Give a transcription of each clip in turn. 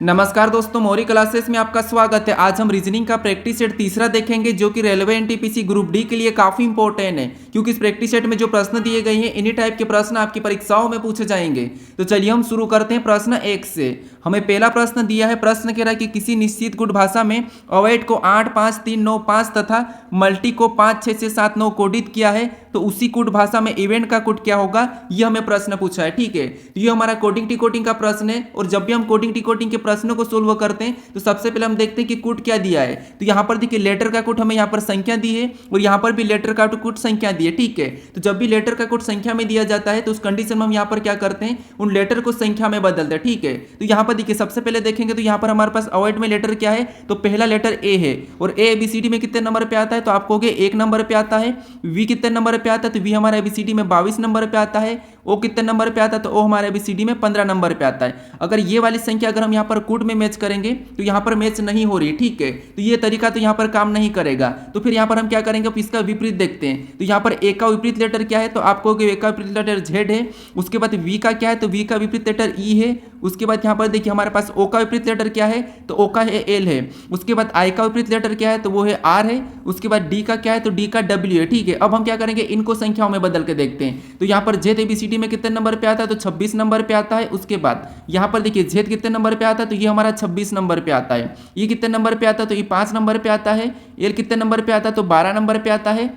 नमस्कार दोस्तों, मौरी क्लासेस में आपका स्वागत है। आज हम रीजनिंग का प्रैक्टिस सेट तीसरा देखेंगे जो कि रेलवे एनटीपीसी ग्रुप डी के लिए काफी इंपॉर्टेंट है, क्योंकि इस प्रैक्टिस सेट में जो प्रश्न दिए गए हैं इन्हीं टाइप के प्रश्न आपकी परीक्षाओं में पूछे जाएंगे। तो चलिए हम शुरू करते हैं प्रश्न 1 से। हमें पहला प्रश्न दिया है। प्रश्न कह रहा है कि किसी निश्चित गुण भाषा में अवैध को 8 5 3 9 5 तथा मल्टी को 5 6 6 7 9 कोडित किया है, तो उसी कोड भाषा में इवेंट का कोड क्या होगा, यह हमें प्रश्न पूछा है। ठीक है, तो ये हमारा कोडिंग टिकोडिंग का प्रश्न है। और जब भी हम कोडिंग टिकोडिंग के प्रश्नों को सोल्व करते हैं तो सबसे पहले हम देखते हैं कि कोड क्या दिया है। तो यहाँ पर देखिए लेटर का कोड हमें यहाँ पर संख्या दी है और यहाँ पर भी लेटर का कोड संख्या दी है। ठीक है, तो जब भी लेटर का कोड संख्या में दिया जाता है तो उस कंडीशन में हम यहाँ पर क्या करते हैं, उन लेटर को संख्या में बदलते हैं। ठीक है, तो यहाँ पर देखिए सबसे पहले देखेंगे तो यहाँ पर हमारे पास अवॉइड में लेटर क्या है, तो पहला लेटर ए है। और ए एबीसीडी में कितने नंबर पे आता है, तो आप कहोगे 1 नंबर पे आता है। वी कितने नंबर पे आता है, तो वी हमारा एबीसीडी में 22 नंबर पे आता है। ओ कितने नंबर पे आता है, तो ओ हमारे एबीसीडी में 15 नंबर पे आता है। अगर ये वाली संख्या अगर हम यहाँ पर कोड में मैच करेंगे तो यहाँ पर मैच नहीं हो रही। ठीक है, तो ये तरीका तो यहाँ पर काम नहीं करेगा। तो फिर यहाँ पर हम क्या करेंगे, अब इसका विपरीत देखते हैं। तो यहाँ पर ए का विपरीत लेटर क्या है, तो आप कहोगे ए का विपरीत लेटर जेड है। उसके बाद वी का क्या है, तो वी का विपरीत लेटर ई है। उसके बाद यहाँ पर देखिए हमारे पास ओ का विपरीत लेटर क्या है, तो ओ का है एल है। उसके बाद आई का विपरीत लेटर क्या है, तो वो है आर है। उसके बाद डी का क्या है, तो डी का डब्ल्यू है। ठीक है, अब हम क्या करेंगे, इनको संख्याओं में बदल के देखते हैं। तो यहाँ पर जेड एबीसीडी में कितने नंबर पे आता है, तो 26 नंबर पे आता है। उसके बाद यहाँ पर देखिए जेड कितने नंबर पे आता है, तो ये हमारा 26 नंबर पे आता है। ये कितने नंबर पे आता है, तो ये 5 नंबर पे आता है। एल कितने नंबर पे आता है, तो 12 नंबर पे आता है।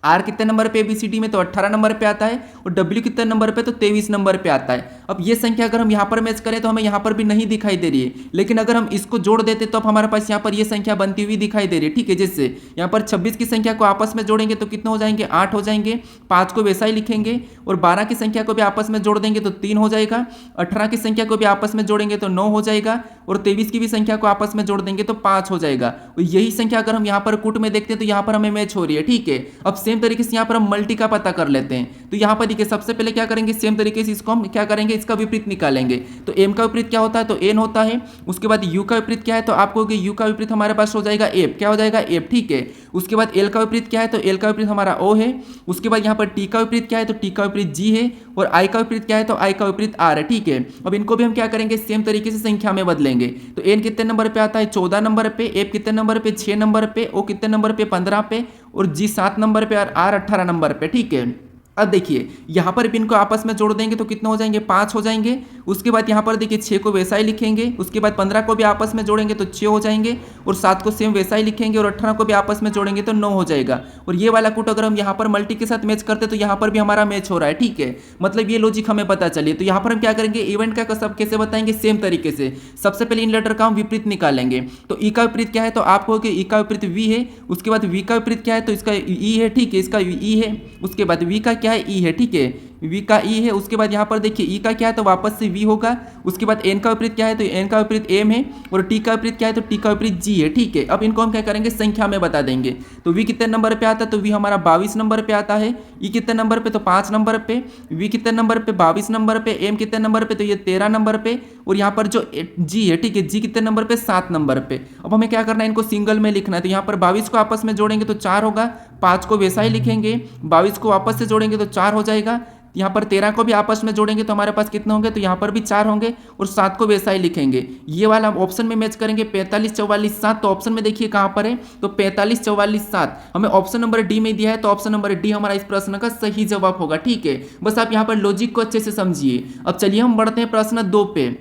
आर कितने नंबर पे एबीसीडी में, तो 18 नंबर पे आता है। और डब्ल्यू कितने नंबर पे, तो 23 नंबर पे आता है। अब ये संख्या अगर हम यहाँ पर मैच करें तो हमें यहाँ पर भी नहीं दिखाई दे रही है, लेकिन अगर हम इसको जोड़ देते तो अब हमारे पास यहाँ पर ये संख्या बनती हुई दिखाई दे रही है। ठीक है, जैसे यहाँ पर 26 की संख्या को आपस में जोड़ेंगे तो कितने हो जाएंगे, 8 हो जाएंगे। 5 को वैसा ही लिखेंगे। और 12 की संख्या को भी आपस में जोड़ देंगे तो 3 हो जाएगा। 18 की संख्या को भी आपस में जोड़ेंगे तो 9 हो जाएगा। और 23 की भी संख्या को आपस में जोड़ देंगे तो 5 हो जाएगा। और यही संख्या अगर हम यहाँ पर कूट में देखते हैं तो यहाँ पर हमें मैच हो रही है। ठीक है, अब सेम तरीके से यहाँ पर हम मल्टी का पता कर लेते हैं। तो यहाँ पर देखिए सबसे पहले क्या करेंगे, सेम तरीके से इसको हम क्या करेंगे, इसका विपरीत निकालेंगे। तो एम का विपरीत क्या होता है, तो एन होता है। उसके बाद यू का विपरीत क्या है, तो आपको यू का विपरीत हमारे पास हो जाएगा एफ। क्या हो जाएगा, एफ। ठीक है, उसके बाद एल का विपरीत क्या है, तो एल का विपरीत हमारा ओ है। उसके बाद यहाँ पर टी का विपरीत क्या है, तो टी का विपरीत जी है। और आई का विपरीत क्या है, तो आई का विपरीत आर है। ठीक है, अब इनको भी हम क्या करेंगे, सेम तरीके से संख्या में बदलेंगे। तो एन कितने नंबर पे आता है, 14 नंबर पे। एफ कितने नंबर पे, 6 नंबर पे। ओ कितने नंबर पे, 15 पे। और जी 7 नंबर पे। और आर 18 नंबर पे। ठीक है, अब देखिए यहाँ पर भी इनको आपस में जोड़ देंगे तो कितने हो जाएंगे, 5 हो जाएंगे। उसके बाद यहाँ पर देखिए 6 को वैसा ही लिखेंगे। उसके बाद 15 को भी आपस में जोड़ेंगे तो 6 हो जाएंगे। और 7 को सेम वैसा ही लिखेंगे। और 18 को भी आपस में जोड़ेंगे तो 9 हो जाएगा। और ये वाला कूट अगर हम यहाँ पर मल्टी के साथ मैच करते तो यहाँ पर भी हमारा मैच हो रहा है। ठीक है, मतलब ये लॉजिक हमें पता चलिए। तो यहाँ पर हम क्या करेंगे, इवेंट का सब कैसे बताएंगे, सेम तरीके से। सबसे पहले इन लेटर का हम विपरीत निकालेंगे। तो ई का विपरीत क्या है, तो आप कहोगे ई का विपरीत वी है। उसके बाद वी का विपरीत क्या है, तो इसका ई है। ठीक है, इसका ई है। उसके बाद वी का क्या है, ई है। ठीक है, वी का ई है। उसके बाद यहाँ पर देखिए ई का क्या है, तो वापस से वी होगा। उसके बाद एन का विपरीत क्या है, तो एन का विपरीत एम है। और टी का विपरीत क्या है, तो टी का विपरीत जी है। ठीक है, अब इनको हम क्या करेंगे, संख्या में बता देंगे। तो वी कितने नंबर पे आता है, तो वी हमारा 22 नंबर पे आता है। ई कितने नंबर पे, तो 5 नंबर पे। वी कितने नंबर पे, 22 नंबर पे। एम कितने नंबर पे, तो ये 13 नंबर पे। और यहाँ पर जो जी है, ठीक है, जी कितने नंबर पे, 7 नंबर पे। अब हमें क्या करना है, इनको सिंगल में लिखना है। तो यहाँ पर 22 को आपस में जोड़ेंगे तो 4 होगा। 5 को वैसा ही लिखेंगे। 22 को वापस से जोड़ेंगे तो 4 हो जाएगा। यहाँ पर 13 को भी आपस में जोड़ेंगे तो हमारे पास कितने होंगे, तो यहाँ पर भी 4 होंगे। और 7 को वैसा ही लिखेंगे। ये वाला ऑप्शन में मैच करेंगे 45 44 7। तो ऑप्शन में देखिए कहाँ पर है, तो 45 44 7 हमें ऑप्शन नंबर डी में दिया है। तो ऑप्शन नंबर डी हमारा इस प्रश्न का सही जवाब होगा। ठीक है, बस आप यहाँ पर लॉजिक को अच्छे से समझिए। अब चलिए हम बढ़ते हैं प्रश्न 2 पे।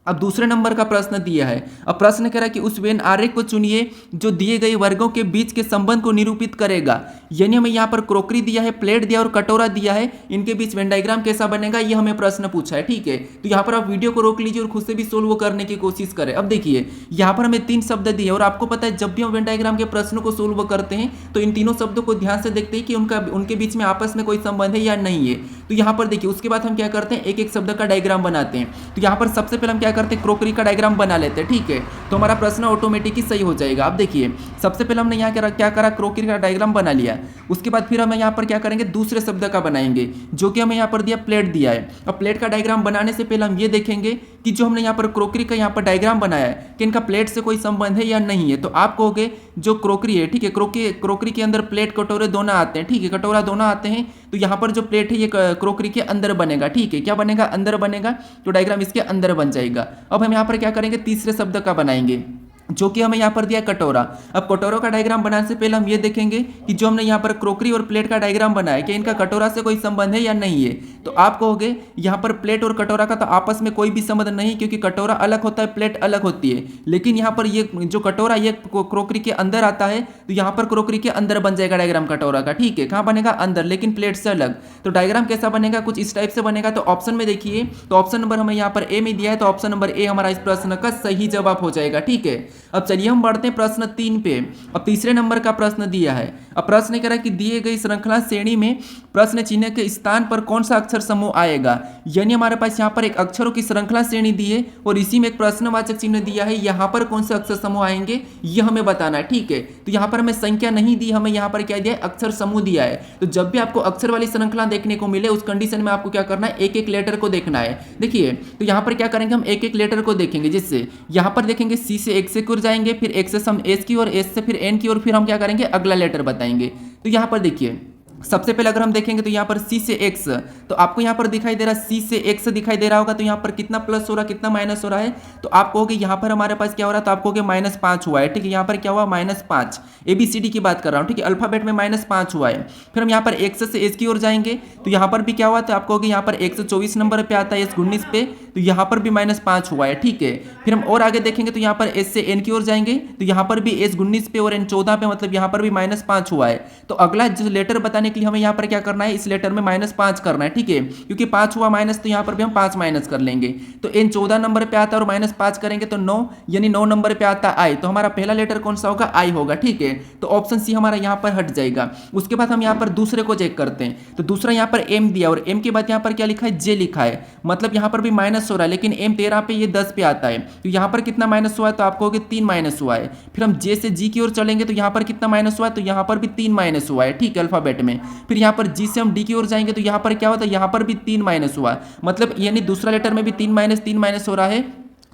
अब दूसरे नंबर का प्रश्न दिया है। अब प्रश्न कह रहा है कि उस वेन आरेख को चुनिए जो दिए गए वर्गों के बीच के संबंध को निरूपित करेगा। यानी हमें यहाँ पर क्रोकरी दिया है, प्लेट दिया और कटोरा दिया है, इनके बीच वेन डायग्राम कैसा बनेगा, ये हमें प्रश्न पूछा है। ठीक है, तो यहाँ पर आप वीडियो को रोक लीजिए और खुद से भी सोल्व करने की कोशिश करें। अब देखिए यहाँ पर हमें 3 शब्द दिए और आपको पता है जब भी हम वेन डायग्राम के प्रश्नों को सोल्व करते हैं तो इन तीनों शब्दों को ध्यान से देखते हैं कि उनके बीच में आपस में कोई संबंध है या नहीं है। तो यहाँ पर देखिए उसके बाद हम क्या करते हैं, एक एक शब्द का डायग्राम बनाते हैं। तो यहाँ पर सबसे पहले हम क्या करते हैं, क्रोकरी का डायग्राम बना लेते हैं। ठीक है, तो तो हमारा प्रश्न ऑटोमेटिक ही सही हो जाएगा। अब देखिए सबसे पहले हमने यहाँ क्या करा, क्रोकरी का डायग्राम बना लिया। उसके बाद फिर हम यहाँ पर क्या करेंगे, दूसरे शब्द का बनाएंगे जो कि हमें यहाँ पर दिया प्लेट दिया है। अब प्लेट का डायग्राम बनाने से पहले हम ये देखेंगे कि जो हमने यहाँ पर क्रोकरी का यहाँ पर डायग्राम बनाया है कि इनका प्लेट से कोई संबंध है या नहीं है। तो आप कहोगे जो क्रोकरी है, ठीक है, क्रोकरी के अंदर प्लेट कटोरे दोनों आते हैं, ठीक है, कटोरा दोनों आते हैं। तो यहाँ पर जो प्लेट है ये क्रोकरी के अंदर बनेगा, ठीक है, क्या बनेगा, अंदर बनेगा। तो डायग्राम इसके अंदर बन जाएगा। अब हम यहाँ पर क्या करेंगे, तीसरे शब्द का बनाएंगे जो कि हमें यहाँ पर दिया कटोरा। अब कटोरों का डायग्राम बनाने से पहले हम ये देखेंगे कि जो हमने यहाँ पर क्रोकरी और प्लेट का डायग्राम बनाया कि इनका कटोरा से कोई संबंध है या नहीं है। तो आप कहोगे यहाँ पर प्लेट और कटोरा का तो आपस में कोई भी संबंध नहीं, क्योंकि कटोरा अलग होता है, प्लेट अलग होती है। लेकिन यहाँ पर ये जो कटोरा ये क्रोकरी के अंदर आता है, तो यहाँ पर क्रोकरी के अंदर बन जाएगा डायग्राम कटोरा का, ठीक है, कहाँ बनेगा, अंदर, लेकिन प्लेट से अलग। तो डायग्राम कैसा बनेगा, कुछ इस टाइप से बनेगा। तो ऑप्शन में देखिए, तो ऑप्शन नंबर हमें यहाँ पर ए में दिया है, तो ऑप्शन नंबर ए हमारा इस प्रश्न का सही जवाब हो जाएगा, ठीक है। अब चलिए हम बढ़ते हैं प्रश्न 3 पे। अब तीसरे नंबर का प्रश्न दिया है। अब प्रश्न कह रहा है कि दिए गई श्रृंखला श्रेणी में प्रश्न चिन्ह के स्थान पर कौन सा अक्षर समूह आएगा। यानी हमारे पास यहाँ पर एक अक्षरों की श्रृंखला श्रेणी दी है और इसी में एक प्रश्नवाचक चिन्ह दिया है, यहाँ पर कौन से अक्षर समूह आएंगे ये हमें बताना है, ठीक है। तो यहाँ पर हमें संख्या नहीं दी, हमें यहाँ पर क्या दिया है, अक्षर समूह दिया है। तो जब भी आपको अक्षर वाली श्रृंखला देखने को मिले उस कंडीशन में आपको क्या करना है, एक एक लेटर को देखना है। देखिए तो यहाँ पर क्या करेंगे, हम एक एक लेटर को देखेंगे। जिससे यहाँ पर देखेंगे सी से एक से कुर जाएंगे, फिर एक से हम एस की और एस से फिर एन की, और फिर हम क्या करेंगे, अगला लेटर बताएंगे। तो यहाँ पर देखिए सबसे पहले अगर हम देखेंगे तो यहाँ पर सी से एक्स, तो आपको यहाँ पर दिखाई दे रहा है सी से एक्स दिखाई दे रहा होगा। तो यहाँ पर कितना प्लस हो रहा है, कितना माइनस हो रहा है। तो आप कहोगे यहाँ पर हमारे पास क्या हो रहा है, तो आप कहोगे -5 हुआ है, ठीक है। यहाँ पर क्या हुआ, -5, ABCD की बात कर रहा हूँ, ठीक है, अल्फाबेट में -5 हुआ है। फिर हम यहाँ पर एक्स से एस की ओर जाएंगे, तो यहाँ पर भी क्या हुआ, तो आप कहोगे यहाँ पर 124 नंबर पे आता है, एस 19 पे, तो यहाँ पर भी -5 हुआ है, ठीक है। फिर हम और आगे देखेंगे तो यहाँ पर एस से एन की ओर जाएंगे, तो यहाँ पर भी एस 19 पे और एन 14 पे, मतलब यहाँ पर भी -5 हुआ है। तो अगला जो लेटर बताने के लिए हमें यहाँ पर क्या करना है, इस लेटर में -5 करना है, ठीक है, क्योंकि 5 हुआ माइनस, तो यहाँ पर भी हम 5 माइनस कर लेंगे। तो एन 14 नंबर पे आता है और -5 करेंगे तो 9, यानी 9 नंबर पे आता है आई। तो हमारा पहला लेटर कौन सा होगा, आई होगा, ठीक है। तो ऑप्शन सी हमारा यहाँ पर हट जाएगा। उसके बाद हम यहाँ पर दूसरे को चेक करते हैं। तो दूसरा यहाँ पर एम दिया और एम के बाद यहाँ पर क्या लिखा है, जे लिखा है, मतलब यहाँ पर भी माइनस हो रहा है, लेकिन एम 13 पे, ये 10 पे आता है। तो यहाँ पर कितना माइनस हुआ है, तो आप कहोगे 3 माइनस हुआ है। फिर हम जे से जी की ओर चलेंगे, तो यहाँ पर कितना माइनस हुआ है, तो यहाँ पर भी 3 माइनस हुआ है, ठीक है, अल्फाबेट में। फिर यहाँ पर जी से हम डी की ओर जाएंगे, तो यहाँ पर क्या होता है, यहाँ पर भी 3 माइनस हुआ, मतलब यानी दूसरा लेटर में भी 3 माइनस हो रहा है।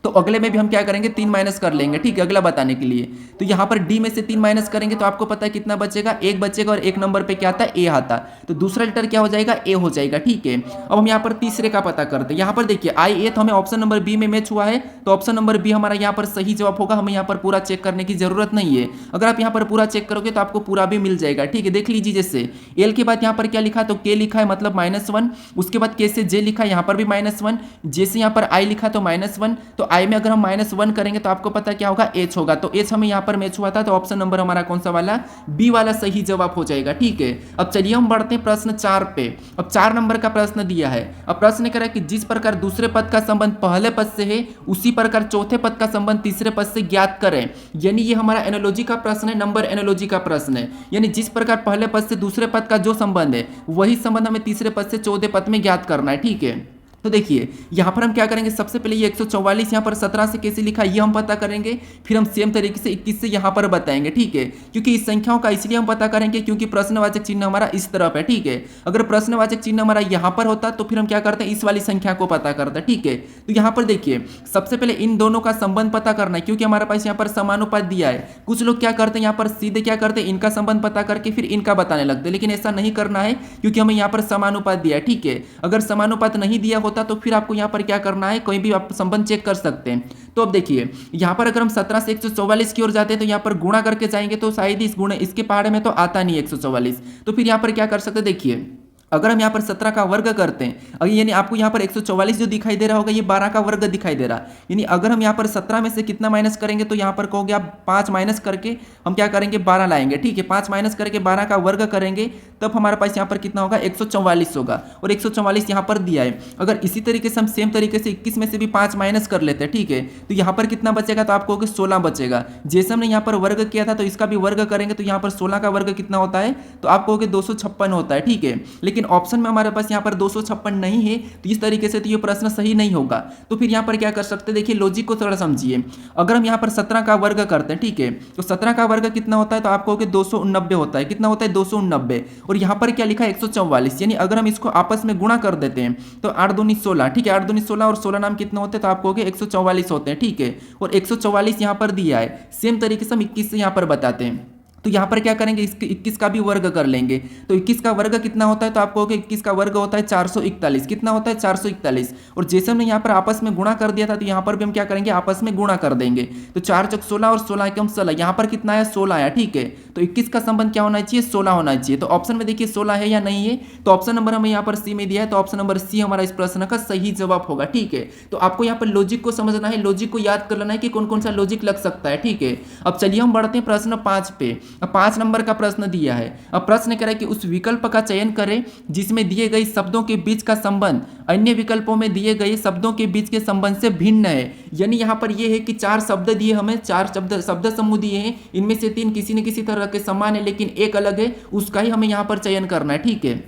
तो अगले में भी हम क्या करेंगे, 3 माइनस कर लेंगे, ठीक है, अगला बताने के लिए। तो यहाँ पर डी में से 3 माइनस करेंगे, तो आपको पता है कितना बचेगा, 1 बचेगा, और 1 नंबर पे क्या आता है, ए आता। तो दूसरा लेटर क्या हो जाएगा, ए हो जाएगा, ठीक है। अब हम यहाँ पर तीसरे का पता करते हैं। यहाँ पर देखिए आई ए, तो हमें ऑप्शन नंबर बी में मैच हुआ है, तो ऑप्शन नंबर बी हमारा यहाँ पर सही जवाब होगा। हमें यहाँ पर पूरा चेक करने की जरूरत नहीं है। अगर आप यहाँ पर पूरा चेक करोगे तो आपको पूरा भी मिल जाएगा, ठीक है। देख लीजिए, जैसे एल के बाद यहाँ पर क्या लिखा, तो के लिखा है, मतलब -1। उसके बाद के से जे लिखा है, यहाँ पर भी -1। जे से यहाँ पर आई लिखा तो -1। तो आई में अगर हम -1 करेंगे तो आपको पता क्या होगा, एच होगा। तो एच हमें यहाँ पर मैच हुआ था, तो ऑप्शन नंबर हमारा कौन सा वाला, बी वाला सही जवाब हो जाएगा, ठीक है। अब चलिए हम बढ़ते हैं प्रश्न 4 पे। अब 4 नंबर का प्रश्न दिया है। अब प्रश्न कह रहा है कि जिस प्रकार दूसरे पद का संबंध पहले पद से है, उसी प्रकार चौथे पद का संबंध तीसरे पद से ज्ञात करें। यानी ये हमारा एनालॉजी का प्रश्न है, नंबर एनालॉजी का प्रश्न है। यानी जिस प्रकार पहले पद से दूसरे पद का जो संबंध है, वही संबंध हमें तीसरे पद से चौथे पद में ज्ञात करना है, ठीक है। तो देखिए यहाँ पर हम क्या करेंगे, सबसे पहले ये 144 यहाँ पर 17 से कैसे लिखा ये हम पता करेंगे। फिर हम सेम तरीके से 21 से यहाँ पर बताएंगे, ठीक है। क्योंकि इस संख्याओं का इसलिए हम पता करेंगे क्योंकि प्रश्नवाचक चिन्ह हमारा इस तरफ है, ठीक है। अगर प्रश्नवाचक चिन्ह हमारा यहाँ पर होता तो फिर हम क्या करते हैं, इस वाली संख्या को पता करते, ठीक है। तो यहाँ पर देखिए सबसे पहले इन दोनों का संबंध पता करना है, क्योंकि हमारे पास यहाँ पर समानुपात दिया है। कुछ लोग क्या करते हैं, यहाँ पर सीधे क्या करते हैं, इनका संबंध पता करके फिर इनका बताने लगते हैं, लेकिन ऐसा नहीं करना है क्योंकि हमें यहाँ पर समानुपात दिया है, ठीक है। अगर समानुपात नहीं दिया होता तो फिर आपको पर क्या करना है, कोई भी आप संबंध चेक कर सकते हैं। तो अब देखिए यहां पर अगर हम 17 से 144 की ओर जाते हैं तो यहां पर गुणा करके जाएंगे, तो शायद इस गुणे इसके पहाड़े में तो आता नहीं 144। तो फिर यहां पर क्या कर सकते हैं, देखिए अगर हम यहाँ पर 17 का वर्ग करते हैं, अगर यानी आपको यहाँ पर 144 जो दिखाई दे रहा होगा, ये 12 का वर्ग दिखाई दे रहा है। यानी अगर हम यहाँ पर 17 में से कितना माइनस करेंगे, तो यहाँ पर कहोगे आप 5 माइनस करके हम क्या करेंगे, 12 लाएंगे, ठीक है। 5 माइनस करके 12 का वर्ग करेंगे, तब हमारे पास यहाँ पर कितना होगा, 144 होगा। और 144 यहाँ पर दिया है। अगर इसी तरीके से हम सेम तरीके से 21 में से भी 5 माइनस कर लेते हैं, ठीक है, तो यहाँ पर कितना बचेगा, तो आप कहोगे 16 बचेगा। जैसे हमने यहाँ पर वर्ग किया था तो इसका भी वर्ग करेंगे, तो यहाँ पर 16 का वर्ग कितना होता है, तो आप कहोगे 256 होता है, ठीक है। लेकिन लेकिन ऑप्शन में हमारे पास यहाँ पर 256 नहीं है, तो इस तरीके से तो ये प्रश्न सही नहीं होगा। तो फिर यहाँ पर क्या कर सकते हैं, देखिए लॉजिक को थोड़ा समझिए। अगर हम यहाँ पर 17 का वर्ग करते हैं, ठीक है, तो 17 का वर्ग कितना होता है, तो आप कहोगे 289 होता है। कितना होता है, 289। और यहाँ पर क्या लिखा है, 144, यानी अगर हम इसको आपस में गुणा कर देते हैं तो 8 दूनी 16, ठीक है, 8 दूनी 16 और 16 नाम कितने होते हैं, तो आप कहोगे 144 होते हैं, ठीक है। और 144 यहाँ पर दिया है। सेम तरीके से हम 21 से यहाँ पर बताते हैं, तो यहाँ पर क्या करेंगे, इसके 21 का भी वर्ग कर लेंगे। तो 21 का वर्ग कितना होता है, तो आप कहोगे 21 का वर्ग होता है 441। कितना होता है, 441। और जैसे हमने यहाँ पर आपस में गुणा कर दिया था, तो यहाँ पर भी हम क्या करेंगे, आपस में गुणा कर देंगे। तो 4 चौक 16 और 16 एकम 16, यहाँ पर कितना आया, 16 आया, ठीक है। तो 21 का संबंध क्या होना चाहिए, 16 होना चाहिए। तो ऑप्शन में देखिए 16 है या नहीं है, तो ऑप्शन नंबर हमें यहाँ पर सी में दिया है, तो ऑप्शन नंबर सी हमारा इस प्रश्न का सही जवाब होगा, ठीक है। तो आपको यहाँ पर लॉजिक को समझना है, लॉजिक को याद कर लेना है कि कौन कौन सा लॉजिक लग सकता है, ठीक है। अब चलिए हम बढ़ते हैं प्रश्न 5 पे। अब 5 नंबर का प्रश्न दिया है। अब प्रश्न कह रहा है कि उस विकल्प का चयन करें जिसमें दिए गए शब्दों के बीच का संबंध अन्य विकल्पों में दिए गए शब्दों के बीच के संबंध से भिन्न है। यानी यहाँ पर यह है कि 4 शब्द दिए, हमें 4 शब्द समूह दिए हैं, इनमें से 3 किसी न किसी तरह के समान है लेकिन एक अलग है, उसका ही हमें यहाँ पर चयन करना है, ठीक है।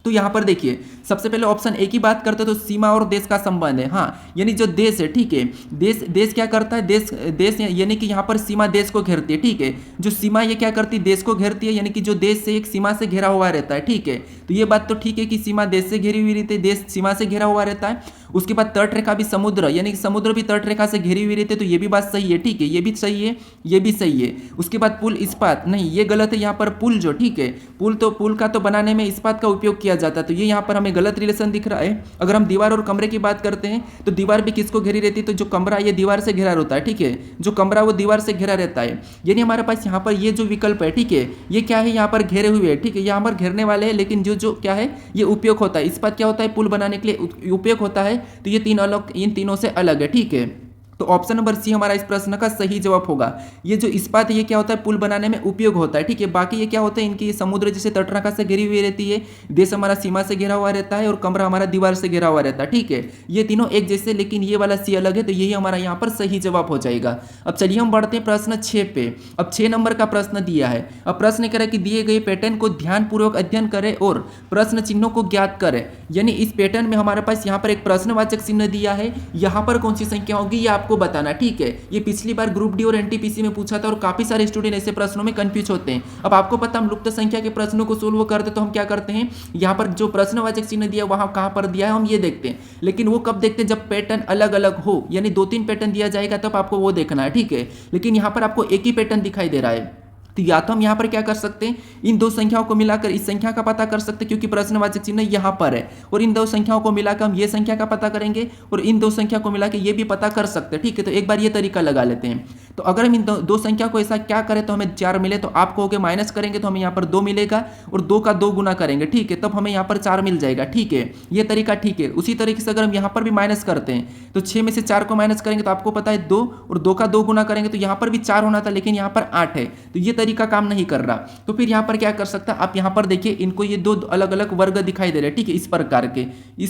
तो यहाँ पर देखिए सबसे पहले ऑप्शन ए की बात करते हैं, तो सीमा और देश का संबंध है, हाँ, यानी जो देश है, ठीक है, देश क्या करता है, देश यानी कि यहाँ पर सीमा देश को घेरती है, ठीक है। जो सीमा ये क्या करती है, देश को घेरती है, यानी कि जो देश से एक सीमा से घिरा हुआ रहता है, ठीक है। तो ये बात तो ठीक है कि सीमा देश से घिरी हुई रहती है, देश सीमा से घिरा हुआ रहता है। उसके बाद तट रेखा भी समुद्र, यानी कि समुद्र भी तट रेखा से घिरी हुई रहती है, तो ये भी बात सही है, ठीक है, ये भी सही है, ये भी सही है। उसके बाद पुल इस्पात, नहीं ये गलत है, यहाँ पर पुल जो, ठीक है, पुल का तो बनाने में इस्पात का उपयोग किया जाता है, तो ये यहाँ पर हमें गलत रिलेशन दिख रहा है। अगर हम दीवार और कमरे की बात करते हैं तो दीवार भी किसको घेरी रहती है, तो जो कमरा ये दीवार से घिरा रहता है, ठीक है, जो कमरा वो दीवार से घिरा रहता है। यानी हमारे पास यहाँ पर ये जो विकल्प है, ठीक है, ये क्या है, यहाँ पर घेरे हुए है, ठीक है, यहाँ पर घेरने वाले हैं, लेकिन जो क्या है, ये उपयोग होता है, इस्पात क्या होता है, पुल बनाने के लिए उपयोग होता है। तो ये इन तीनों से अलग है, ठीक है। तो ऑप्शन नंबर सी हमारा इस प्रश्न का सही जवाब होगा। ये जो इस्पात है ये क्या होता है, पुल बनाने में उपयोग होता है, ठीक है। बाकी ये क्या होता है, इनकी समुद्र जैसे तटरेखा से घिरी हुई रहती है, देश हमारा सीमा से घिरा हुआ रहता है और कमरा हमारा दीवार से घिरा हुआ रहता है, ठीक है। ये तीनों एक जैसे, लेकिन ये वाला सी अलग है, तो यही हमारा यहाँ पर सही जवाब हो जाएगा। अब चलिए हम बढ़ते हैं प्रश्न 6 पे। अब 6 नंबर का प्रश्न दिया है। अब प्रश्न कह रहा है कि दिए गए पैटर्न को ध्यानपूर्वक अध्ययन करें और प्रश्न चिन्हों को ज्ञात करें। यानी इस पैटर्न में हमारे पास यहाँ पर एक प्रश्नवाचक चिन्ह दिया है, यहाँ पर कौन सी संख्या होगी ये आपको बताना, ठीक है। ये पिछली बार ग्रुप डी और एनटीपीसी में पूछा था और काफी सारे स्टूडेंट ऐसे प्रश्नों में कंफ्यूज होते हैं। अब आपको पता, हम लुप्त संख्या के प्रश्नों को सोल्व करते तो हम क्या करते हैं, यहाँ पर जो प्रश्नवाचक चिन्ह दिया वहां कहां पर दिया है हम ये देखते हैं। लेकिन वो कब देखते हैं, जब पैटर्न अलग अलग हो, यानी 2-3 पैटर्न दिया जाएगा तब आपको वो देखना है, ठीक है। लेकिन यहाँ पर आपको एक ही पैटर्न दिखाई दे रहा है, तो या तो हम यहाँ पर क्या कर सकते हैं, इन दो संख्याओं को मिलाकर इस संख्या का पता कर सकते हैं, क्योंकि प्रश्नवाचक चिन्ह यहाँ पर है, और इन दो संख्याओं को मिलाकर हम ये संख्या का पता करेंगे और इन दो संख्या को मिलाकर ये भी पता कर सकते हैं, ठीक है। तो एक बार ये तरीका लगा लेते हैं। तो अगर हम इन दो संख्या को ऐसा क्या करें तो हमें 4 मिले, तो आप कहोगे माइनस करेंगे तो हमें यहाँ पर 2 मिलेगा और 2 का 2 गुना करेंगे, ठीक है, तब हमें यहाँ पर 4 मिल जाएगा, ठीक है। ये तरीका ठीक है। उसी तरीके से अगर हम यहाँ पर भी माइनस करते हैं तो 6 में से 4 को माइनस करेंगे तो आपको पता है 2, और 2 का 2 गुना करेंगे तो यहाँ पर भी 4 होना था, लेकिन यहाँ पर 8 है, तो ये तरीका काम नहीं कर रहा। तो फिर यहाँ पर क्या कर सकता है, आप यहाँ पर देखिए इनको ये 2 अलग अलग वर्ग दिखाई दे रहे हैं, ठीक है, इस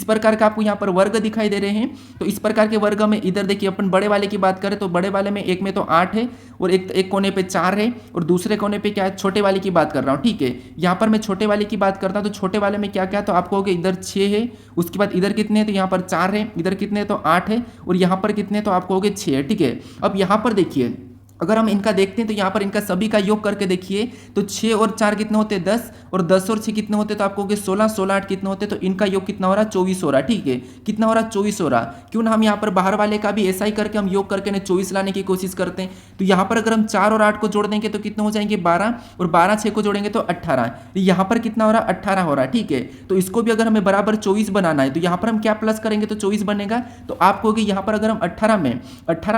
प्रकार के आपको यहाँ पर वर्ग दिखाई दे रहे हैं। तो इस प्रकार के वर्ग में इधर देखिए अपन बड़े वाले की बात करें तो बड़े वाले में एक में तो 8 है और एक कोने पे 4 है और दूसरे कोने पे क्या है, छोटे वाले की बात कर रहा हूँ, ठीक है। यहाँ पर मैं छोटे वाले की बात करता हूँ तो छोटे वाले में क्या क्या, तो आप कहोगे इधर 6 है, उसके बाद इधर कितने हैं तो यहाँ पर 4 है, इधर कितने हैं तो 8 है और यहाँ पर कितने तो आप कहोगे 6 है, ठीक है। अब यहाँ पर देखिए अगर हम इनका देखते हैं तो यहाँ पर इनका सभी का योग करके देखिए तो 6 और 4 कितने होते हैं 10, और 10 और 6 कितने होते हैं तो आप कहोगे 16, 16 8 कितने होते हैं, तो इनका योग कितना हो रहा है 24 हो रहा है, ठीक है। कितना हो रहा है 24 हो रहा। क्यों ना हम यहाँ पर बाहर वाले का भी ऐसा ही करके हम योग करके 24 लाने की कोशिश करते हैं। तो यहाँ पर अगर हम 4 और 8 को जोड़ देंगे तो कितने हो जाएंगे 12, और 12 6 को जोड़ेंगे तो 18। यहाँ पर कितना हो रहा है 18 हो रहा है, ठीक है। तो इसको भी अगर हमें बराबर 24 बनाना है तो यहाँ पर हम क्या प्लस करेंगे तो 24 बनेगा। तो आप कहोगे यहाँ पर अगर हम 18 में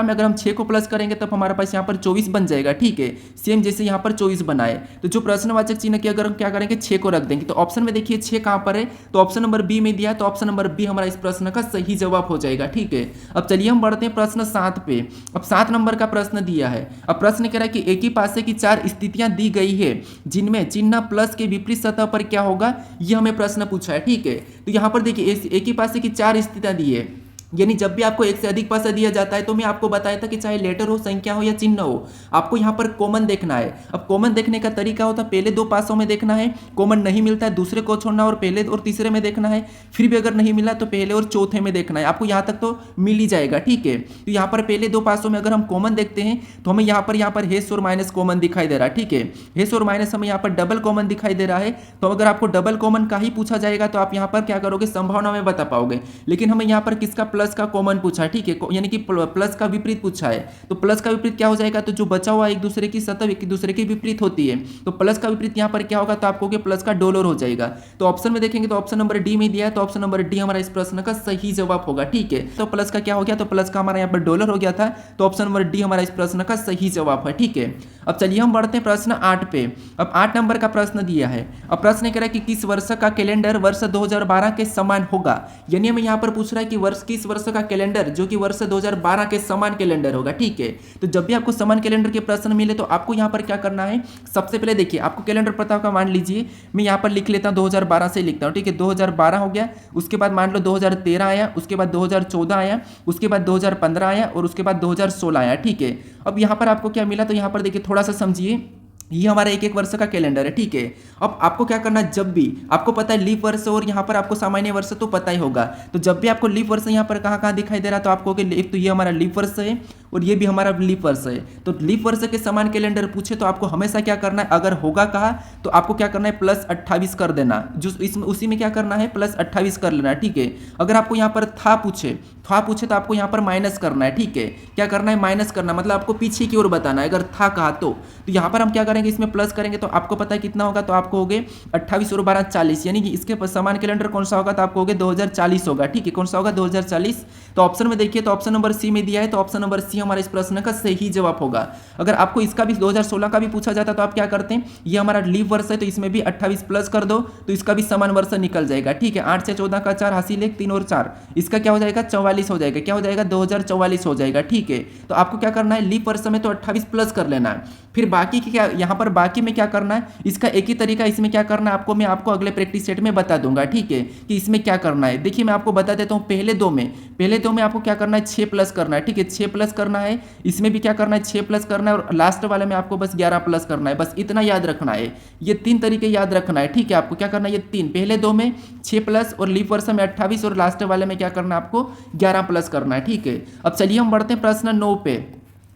अगर हम 6 को प्लस करेंगे तब हमारे पास यहाँ पर 24 बन जाएगा, ठीक है। सेम जैसे यहाँ पर 24 बनाए, तो जो प्रश्नवाचक चिन्ह की अगर हम क्या करेंगे 6 को रख देंगे। तो ऑप्शन में देखिए 6 कहां पर है, तो ऑप्शन नंबर बी में दिया है, तो ऑप्शन नंबर बी हमारा इस प्रश्न का सही जवाब हो जाएगा, ठीक है। अब चलिए हम बढ़ते हैं प्रश्न 7 पे। अब 7 नंबर का प्रश्न दिया है। अब प्रश्न कह रहा है कि एक ही पासे की 4 स्थितियां दी गई है जिनमें चिन्ह प्लस के विपरीत सतह पर क्या होगा, यह हमें प्रश्न पूछा है, ठीक है। तो यहाँ पर देखिए एक ही पासे की 4 स्थितियां दी है, यानी जब भी आपको एक से अधिक पैसा दिया जाता है तो मैं आपको बताया था कि चाहे लेटर हो, संख्या हो या चिन्ह हो, आपको यहाँ पर कॉमन देखना है। अब कॉमन देखने का तरीका होता है पहले दो पासों में देखना है, कॉमन नहीं मिलता है दूसरे को छोड़ना और पहले और तीसरे में देखना है, फिर भी अगर नहीं मिला तो पहले और चौथे में देखना है। आपको यहाँ तक तो मिल ही जाएगा, ठीक है। तो यहाँ पर पहले दो पासों में अगर हम कॉमन देखते हैं तो हमें यहाँ पर हेस और माइनस कॉमन दिखाई दे रहा है, ठीक है। हेस और माइनस हमें यहाँ पर डबल कॉमन दिखाई दे रहा है। तो अगर आपको डबल कॉमन का ही पूछा जाएगा तो आप यहाँ पर क्या करोगे, संभावना में बता पाओगे। लेकिन हमें यहाँ पर किसका, प्लस का कॉमन पूछा है, ठीक है, यानी कि प्लस का विपरीत पूछा है। तो प्लस का विपरीत क्या हो जाएगा, तो जो बचा हुआ एक दूसरे की सतह एक दूसरे की विपरीत होती है, तो प्लस का विपरीत यहाँ पर क्या होगा, तो आपको प्लस का डॉलर हो जाएगा। तो ऑप्शन में देखेंगे तो ऑप्शन नंबर डी में दिया है, तो ऑप्शन नंबर डी हमारा इस प्रश्न का सही जवाब होगा, ठीक है। तो प्लस का क्या हो गया, तो प्लस का हमारा यहाँ पर डॉलर हो गया था, तो ऑप्शन नंबर डी हमारा इस प्रश्न का सही जवाब है, ठीक है। अब चलिए हम बढ़ते हैं प्रश्न 8 पे। अब 8 नंबर का प्रश्न दिया है। अब प्रश्न कह रहा है कि किस वर्ष का कैलेंडर वर्ष 2012 के समान होगा, यानी हमें यहाँ पर पूछ रहा है कि किस वर्ष का कैलेंडर जो कि वर्ष 2012 के समान कैलेंडर होगा, ठीक है। तो जब भी आपको समान कैलेंडर के प्रश्न मिले तो आपको यहाँ पर क्या करना है, सबसे पहले देखिए आपको कैलेंडर पता होगा, मान लीजिए मैं यहाँ पर लिख लेता हूँ 2012 से लिखता हूँ, ठीक है। 2012 हो गया, उसके बाद मान लो 2013 आया, उसके बाद 2014 आया, उसके बाद 2015 आया और उसके बाद 2016 आया, ठीक है। अब यहाँ पर आपको क्या मिला, तो यहाँ पर देखिए थोड़ा सा समझिए, ये हमारा एक वर्ष का कैलेंडर है, ठीक है। अब आपको क्या करना है, जब भी आपको पता है लीप वर्ष और यहाँ पर आपको सामान्य वर्ष तो पता ही होगा, तो जब भी आपको लीप वर्ष यहाँ पर कहाँ कहाँ दिखाई दे रहा है तो आपको एक तो ये हमारा लीप वर्ष है और ये भी हमारा लीप वर्ष है। तो लीप वर्ष के समान कैलेंडर पूछे तो आपको हमेशा क्या करना है, अगर होगा कहा तो आपको क्या करना है, +28 कर देना, जो इसमें उसी में क्या करना है, +28 कर लेना, ठीक है। अगर आपको यहाँ पर था पूछे तो आपको यहाँ पर माइनस करना है, ठीक है। क्या करना है, माइनस करना, मतलब आपको पीछे की ओर बताना है। अगर था कहा तो यहाँ पर हम क्या करेंगे, इसमें प्लस करेंगे तो आपको पता है कितना होगा, तो आपको हो गए 28 और 12 40, यानी कि इसके समान कैलेंडर कौन सा होगा, तो आपको हो गए 2040 होगा, ठीक है। कौन सा होगा, 2040। तो ऑप्शन में देखिए, तो ऑप्शन नंबर सी में दिया है, तो ऑप्शन नंबर सी हमारे इस प्रश्न का सही जवाब होगा। अगर आपको इसका भी 2016 का भी पूछा जाता तो आप क्या करते हैं, ये हमारा लीप वर्ष है तो इसमें भी 28 प्लस कर दो तो इसका भी समान वर्ष निकल जाएगा, ठीक है। 8 से 14 का 4 हासिल 1, 3 और 4, इसका क्या हो जाएगा, 44 हो जाएगा। क्या हो जाएगा, 2044 हो जाएगा, ठीक है। तो आपको क्या करना है, लीप वर्ष में तो 28 प्लस कर लेना है। फिर बाकी की क्या, यहाँ पर बाकी में क्या करना है, इसका एक ही तरीका, इसमें क्या करना है आपको, मैं आपको अगले प्रैक्टिस सेट में बता दूंगा, ठीक है, कि इसमें क्या करना है। देखिए मैं आपको बता देता हूँ, पहले दो में आपको क्या करना है, 6 प्लस करना है, ठीक है। 6 प्लस करना है, इसमें भी क्या करना है, 6 प्लस करना है, और लास्ट वाले में आपको बस 11 प्लस करना है। बस इतना याद रखना है, ये 3 तरीके याद रखना है, ठीक है। आपको क्या करना है, ये 3, पहले दो में 6 प्लस और लीप वर्ष में 28 और लास्ट वाले में क्या करना है, आपको 11 प्लस करना है, ठीक है। अब चलिए हम बढ़ते हैं प्रश्न 9 पे।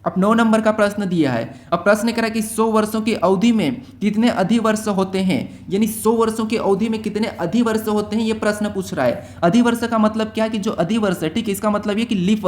अब 9 नंबर का प्रश्न दिया है। अब प्रश्न कह रहा है कि 100 वर्षों की अवधि में कितने अधिवर्ष होते हैं, यानी 100 वर्षों की अवधि में कितने अधिवर्ष होते हैं, ये प्रश्न पूछ रहा है। अधिवर्ष का मतलब क्या है, कि जो अधिवर्ष है, ठीक है, इसका मतलब ये कि लीप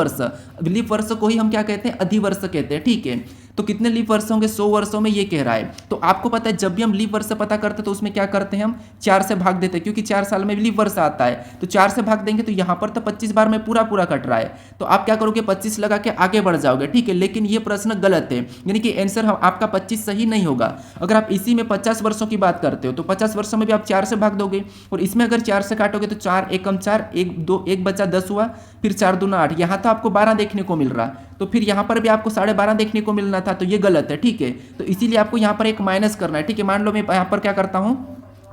वर्ष को ही हम क्या कहते हैं, अधिवर्ष कहते हैं, ठीक है। तो कितने लीप वर्ष होंगे 100 वर्षों में, ये कह रहा है। तो आपको पता है जब भी हम लीप वर्ष पता करते हैं तो उसमें क्या करते हैं, हम 4 से भाग देते हैं, क्योंकि 4 साल में लीप वर्ष आता है। तो 4 से भाग देंगे तो यहाँ पर तो 25 बार में पूरा कट रहा है, तो आप क्या करोगे, 25 लगा के आगे बढ़ जाओगे, ठीक है। लेकिन ये प्रश्न गलत है, यानी कि आंसर आपका 25 सही नहीं होगा। अगर आप इसी में 50 वर्षों की बात करते हो तो 50 वर्षों में भी आप 4 से भाग दोगे, और इसमें अगर 4 से काटोगे तो 4 एकम 4, 1 बचा 10 हुआ, फिर 4 दूना 8, यहाँ तो आपको 12 देखने को मिल रहा, तो फिर यहाँ पर भी आपको 12.5 देखने को मिलना था, तो ये गलत है, ठीक है। तो इसीलिए आपको यहाँ पर एक माइनस करना है, ठीक है। मान लो मैं यहाँ पर क्या करता हूँ,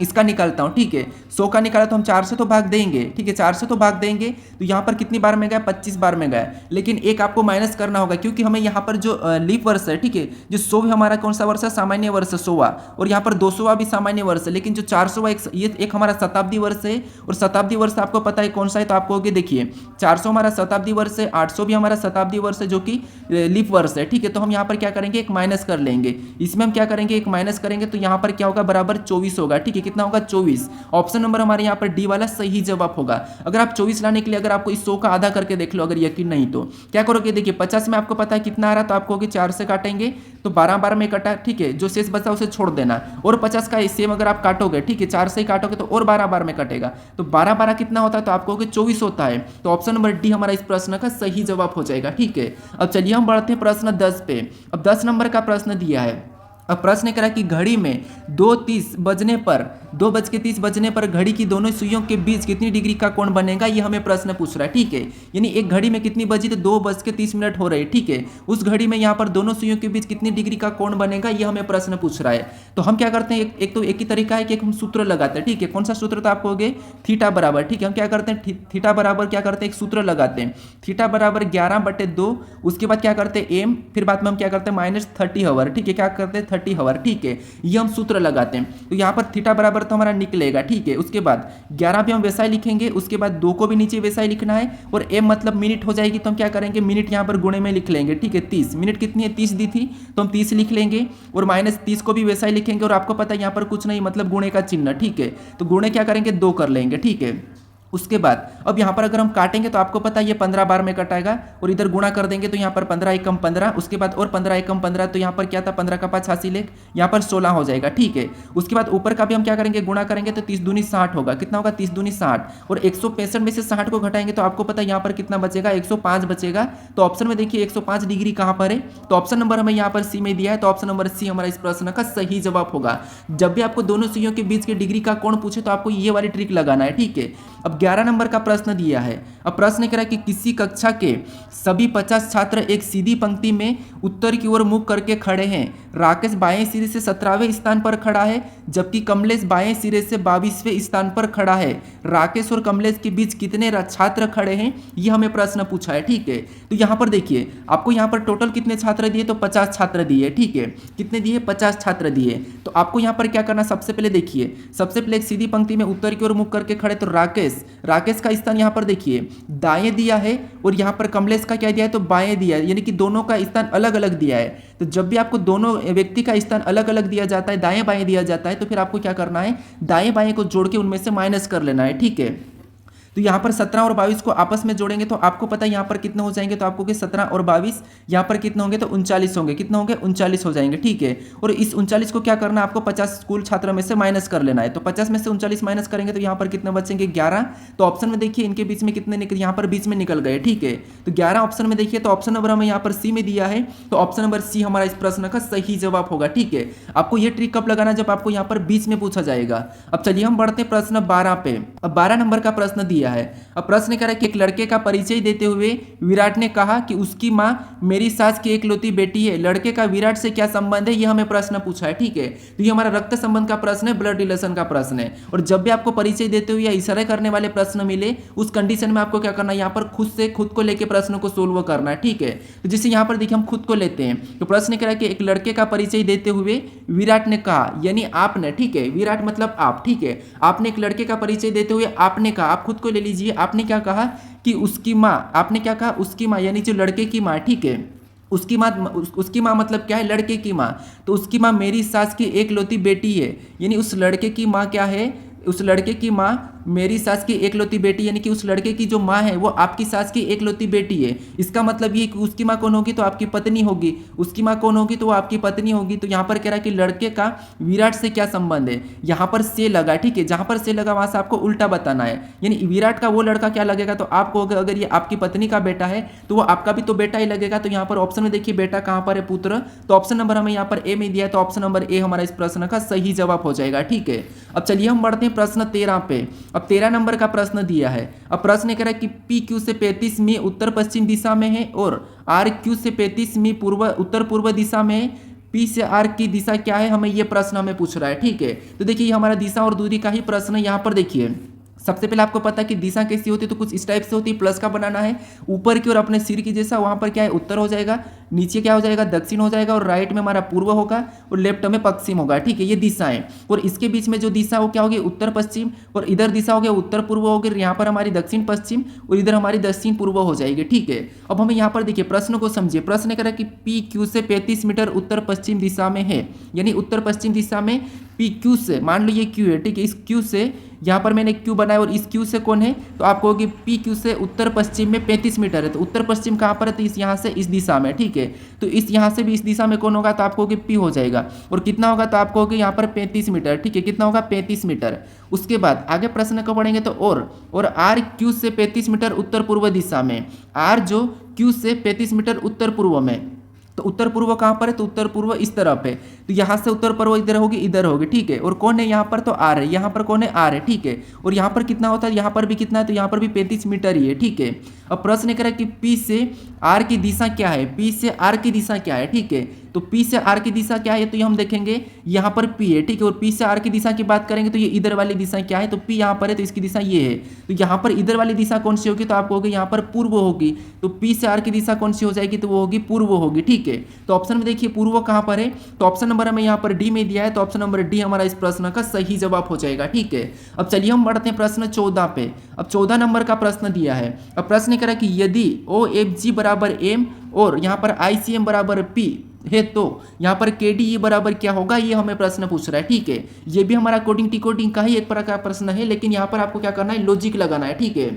इसका निकालता हूँ, ठीक है। 100 का निकाला तो हम 4 से तो भाग देंगे, ठीक है, 4 से तो भाग देंगे, तो यहाँ पर कितनी बार में गया, 25 बार में गया। लेकिन एक आपको माइनस करना होगा, क्योंकि हमें यहाँ पर जो लीप वर्ष है, ठीक है, जो 100 हमारा कौन सा वर्ष है, सामान्य वर्ष 100वां, और यहाँ पर 200वां भी सामान्य वर्ष है। लेकिन जो 400वां ये एक हमारा शताब्दी वर्ष है, और शताब्दी वर्ष आपको पता है कौन सा है, तो आपको देखिए 400 हमारा शताब्दी वर्ष है, 800 भी हमारा शताब्दी वर्ष है जो कि लीप वर्ष है, ठीक है। तो हम यहाँ पर क्या करेंगे, एक माइनस कर लेंगे, इसमें हम क्या करेंगे, एक माइनस करेंगे, तो यहाँ पर क्या होगा, बराबर 24 होगा, ठीक है। कितना होगा, 24। ऑप्शन नंबर हमारे यहाँ पर डी वाला सही जवाब होगा। अगर आप 24 लाने के लिए अगर आपको इस 100 का आधा करके देख लो, अगर यकीन नहीं तो क्या करोगे, देखिए 50 में आपको पता है कितना आ रहा, तो आपको 4 से काटेंगे तो 12 बार में कटा, ठीक है। जो शेष बचा उसे छोड़ देना, और 50 का सेम अगर आप काटोगे, ठीक है, 4 से ही काटोगे तो और 12 बार में कटेगा, तो 12 कितना होता है, तो आपको 24 होता है। तो ऑप्शन नंबर डी हमारा इस प्रश्न का सही जवाब हो जाएगा, ठीक है। अब चलिए हम बढ़ते हैं प्रश्न 10 पे। अब 10 नंबर का प्रश्न दिया है। अब प्रश्न करा कि घड़ी में 2:30 बजने पर घड़ी की दोनों सुइयों के बीच कितनी डिग्री का कोण बनेगा, ये हमें प्रश्न पूछ रहा है। ठीक है, यानी एक घड़ी में कितनी बजी तो 2:30 हो रही है। ठीक है, उस घड़ी में यहाँ पर दोनों सुइयों के बीच कितनी डिग्री का कोण बनेगा, ये हमें प्रश्न पूछ रहा है। तो हम क्या करते हैं, एक तो एक ही तरीका है कि हम सूत्र लगाते हैं। ठीक है, कौन सा सूत्र तो आपको हो गए थीटा बराबर। ठीक है, हम क्या करते हैं, थीटा बराबर क्या करते हैं, एक सूत्र लगाते हैं, थीटा बराबर 11/2। उसके बाद क्या करते हैं एम, फिर बाद में हम क्या करते हैं -30 आवर। ठीक है, क्या करते हैं 30 आवर। ठीक है, ये हम सूत्र लगाते हैं। तो यहाँ पर थीटा बराबर तो हमारा निकलेगा। ठीक है, उसके बाद 11 भी हम वैसा ही लिखेंगे, उसके बाद 2 को भी नीचे वैसा ही लिखना है, और एम मतलब मिनट हो जाएगी, तो हम क्या करेंगे मिनट यहाँ पर गुणे में लिख लेंगे। ठीक है, 30 मिनट कितनी है 30 दी थी, तो हम 30 लिख लेंगे, और -30 को भी वैसा ही लिखेंगे, और आपको पता है यहाँ पर कुछ नहीं मतलब गुणे का चिन्ह। ठीक है, तो गुणे क्या करेंगे 2 कर लेंगे। ठीक है, उसके बाद अब यहाँ पर अगर हम काटेंगे तो आपको पता है ये 15 बार में कटाएगा, और इधर गुणा कर देंगे तो यहाँ पर 15 एकम 15, उसके बाद और 15 एकम 15, तो यहाँ पर क्या था 15 का 5 86 लेख, यहाँ पर 16 हो जाएगा। ठीक है, उसके बाद ऊपर का भी हम क्या करेंगे गुणा करेंगे तो 30 दूनी 60 होगा। कितना होगा 30 दूनी 60, और 165 में से 60 को घटाएंगे तो आपको पता है यहाँ पर कितना बचेगा 105 बचेगा। तो ऑप्शन में देखिए 105 डिग्री कहाँ पर है, तो ऑप्शन नंबर हमें यहाँ पर सी में दिया है, तो ऑप्शन नंबर सी हमारा इस प्रश्न का सही जवाब होगा। जब भी आपको दोनों सुइयों के बीच की डिग्री का कोण पूछे तो आपको ये वाली ट्रिक लगाना है। ठीक है, अब 11 नंबर का प्रश्न दिया है। अब प्रश्न कह रहा है कि किसी कक्षा के सभी 50 छात्र एक सीधी पंक्ति में उत्तर की ओर मुख करके खड़े हैं। राकेश बाएं सिरे से 17वें स्थान पर खड़ा है, जबकि कमलेश बाएं सिरे से 22वें स्थान पर खड़ा है। राकेश और कमलेश के बीच कितने छात्र खड़े हैं, ये हमें प्रश्न पूछा है। ठीक है, तो यहाँ पर देखिए आपको यहाँ पर टोटल कितने छात्र दिए, तो 50 छात्र दिए। ठीक है, कितने दिए 50 छात्र दिए। तो आपको यहाँ पर क्या करना, सबसे पहले देखिए, सबसे पहले एक सीधी पंक्ति में उत्तर की ओर मुख करके खड़े, तो राकेश का स्थान यहाँ पर देखिए दाएं दिया है, और यहाँ पर कमलेश का क्या दिया है तो बाएं दिया है, यानी कि दोनों का स्थान अलग अलग दिया है। तो जब भी आपको दोनों व्यक्ति का स्थान अलग अलग दिया जाता है, दाएं बाएं दिया जाता है, तो फिर आपको क्या करना है दाएं बाएं को जोड़ के उनमें से माइनस कर लेना है। ठीक है, तो यहाँ पर 17 और 22 को आपस में जोड़ेंगे तो आपको पता है यहाँ पर कितने हो जाएंगे, तो आपको कि 17 और 22 यहाँ पर कितने होंगे तो 39 होंगे। कितने होंगे 39 हो जाएंगे। ठीक है, और इस 39 को क्या करना है आपको 50 स्कूल छात्रों में से माइनस कर लेना है। तो 50 में से 39 माइनस करेंगे तो यहाँ पर कितने बचेंगे 11। तो ऑप्शन में देखिए इनके बीच में कितने निकल, यहाँ पर बीच में निकल गए। ठीक है, तो 11 ऑप्शन में देखिए, तो ऑप्शन नंबर हमें यहाँ पर सी में दिया है, तो ऑप्शन नंबर सी हमारा इस प्रश्न का सही जवाब होगा। ठीक है, आपको ये ट्रिक कब लगाना, जब आपको यहाँ पर बीच में पूछा जाएगा। अब चलिए हम बढ़ते हैं प्रश्न 12 पे। अब 12 नंबर का प्रश्न दिया है। अब प्रश्न कह रहा है कि एक लड़के का परिचय देते हुए विराट ने कहा कि उसकी मां मेरी सास की एकलौती बेटी है। लड़के का विराट से क्या संबंध है, ये हमें प्रश्न पूछा है। ठीक है, तो ये हमारा रक्त संबंध का प्रश्न है, ब्लड रिलेशन का प्रश्न है। और जब भी आपको परिचय देते हुए या इशारे करने वाले प्रश्न मिले, उस कंडीशन में आपको क्या करना है, यहाँ पर खुद को लेकर प्रश्न को सोल्व करना है। ठीक है, तो जैसे यहाँ पर देखिए हम खुद को लेते हैं, तो प्रश्न कह रहा है कि एक लड़के का परिचय देते हुए विराट ने कहा, यानी आपने। ठीक है, विराट मतलब आप। ठीक है, आपने एक लड़के का परिचय देते हुए आपने कहा, आप खुद को ले लीजिए, आपने क्या कहा कि उसकी माँ, आपने क्या कहा उसकी माँ, यानी जो लड़के की माँ। ठीक है, उसकी माँ मतलब क्या है लड़के की माँ, तो उसकी माँ मेरी सास की एकलौती बेटी है, यानी उस लड़के की माँ क्या है, उस लड़के की माँ मेरी सास की एकलौती बेटी, यानी कि उस लड़के की जो माँ है वो आपकी सास की एकलौती बेटी है। इसका मतलब ये कि उसकी माँ कौन होगी तो आपकी पत्नी होगी, उसकी माँ कौन होगी तो वो आपकी पत्नी होगी। तो यहाँ पर कह रहा है कि लड़के का विराट से क्या संबंध है, यहाँ पर से लगा। ठीक है, जहाँ पर से लगा वहाँ से आपको उल्टा बताना है, यानी विराट का वो लड़का क्या लगेगा, तो आपको अगर ये आपकी पत्नी का बेटा है तो वो आपका भी तो बेटा ही लगेगा। तो यहाँ पर ऑप्शन में देखिए बेटा कहाँ पर है पुत्र, तो ऑप्शन नंबर हमें यहाँ पर ए में दिया है, तो ऑप्शन नंबर ए हमारा इस प्रश्न का सही जवाब हो जाएगा। ठीक है, अब चलिए हम बढ़ते हैं प्रश्न 13 पे। अब 13 नंबर का प्रश्न दिया है। अब प्रश्न कह रहा है कि पी क्यू से 35 मी उत्तर पश्चिम दिशा में है, और आर क्यू से 35 मी उत्तर पूर्व दिशा में है। पी से आर की दिशा क्या है, हमें यह प्रश्न हमें पूछ रहा है। ठीक है, तो देखिए ये हमारा दिशा और दूरी का ही प्रश्न है। यहाँ पर देखिए सबसे पहले आपको पता है कि दिशा कैसी होती है, तो कुछ इस टाइप से होती है, प्लस का बनाना है ऊपर की ओर अपने सिर की जैसा, वहां पर क्या है उत्तर हो जाएगा, नीचे क्या हो जाएगा दक्षिण हो जाएगा, और राइट में हमारा पूर्व होगा और लेफ्ट में पश्चिम होगा। ठीक है, ये दिशाएं, और इसके बीच में जो दिशा वो क्या होगी उत्तर पश्चिम, और इधर दिशा हो गया उत्तर पूर्व हो गया, यहाँ पर हमारी दक्षिण पश्चिम और इधर हमारी दक्षिण पूर्व हो जाएगी। ठीक है, अब हमें यहाँ पर देखिए प्रश्न को समझिए। प्रश्न कह रहा है कि पी क्यू से 35 मीटर उत्तर पश्चिम दिशा में है, यानी उत्तर पश्चिम दिशा में पी क्यू से, मान लो ये क्यू है। ठीक है, इस क्यू से यहाँ पर मैंने क्यू बनाया और इस क्यू से कौन है, तो आपको होगी पी क्यू से उत्तर पश्चिम में 35 मीटर है। तो उत्तर पश्चिम कहाँ पर है, तो इस यहाँ से इस दिशा में। ठीक है, तो इस यहाँ से भी इस दिशा में कौन होगा, तो आपको होगी पी हो जाएगा, और कितना होगा तो आपको होगी यहाँ पर 35 मीटर। ठीक है, कितना होगा 35 मीटर। उसके बाद आगे प्रश्न को पढ़ेंगे तो और आर क्यू से 35 मीटर उत्तर पूर्व दिशा में, आर जो क्यू से 35 मीटर उत्तर पूर्व में, तो उत्तर पूर्व कहाँ पर है, तो उत्तर पूर्व इस तरफ है, तो यहाँ से उत्तर पूर्व इधर होगी, ठीक है। और कौन है यहाँ पर, तो आर है, यहाँ पर कौन है, आर है, ठीक है। और यहाँ पर कितना होता है, यहाँ पर भी कितना है, तो यहाँ पर भी 35 मीटर ही है, ठीक है। अब प्रश्न कह रहा है कि पी से आर की दिशा क्या है, पी से आर की दिशा क्या है, ठीक है। तो पी से आर की दिशा क्या है, तो ये हम देखेंगे यहाँ पर पी है, ठीक है। और पी से आर की दिशा की बात करेंगे तो ये इधर वाली दिशा क्या है, तो पी यहाँ पर है, तो इसकी दिशा ये है। तो यहाँ पर इधर वाली दिशा कौन सी होगी, तो आपको होगी यहाँ पर पूर्व होगी। तो पी से आर की दिशा कौन सी हो जाएगी, तो वो होगी पूर्व होगी, ठीक है। तो ऑप्शन में देखिए पूर्व कहाँ पर है, तो ऑप्शन नंबर हमें यहाँ पर डी में दिया है, तो ऑप्शन नंबर डी हमारा इस प्रश्न का सही जवाब हो जाएगा, ठीक है। अब चलिए हम बढ़ते हैं प्रश्न 14 पे। अब 14 नंबर का प्रश्न दिया है। अब प्रश्न कह रहा है कि यदि ओ एफ जी बराबर एम और यहाँ पर आई सी एम बराबर पी है तो यहाँ पर के डी बराबर क्या होगा, ये हमें प्रश्न पूछ रहा है, ठीक है। ये भी हमारा कोडिंग टिकोडिंग का ही एक प्रकार का प्रश्न है, लेकिन यहाँ पर आपको क्या करना है, लॉजिक लगाना है, ठीक है।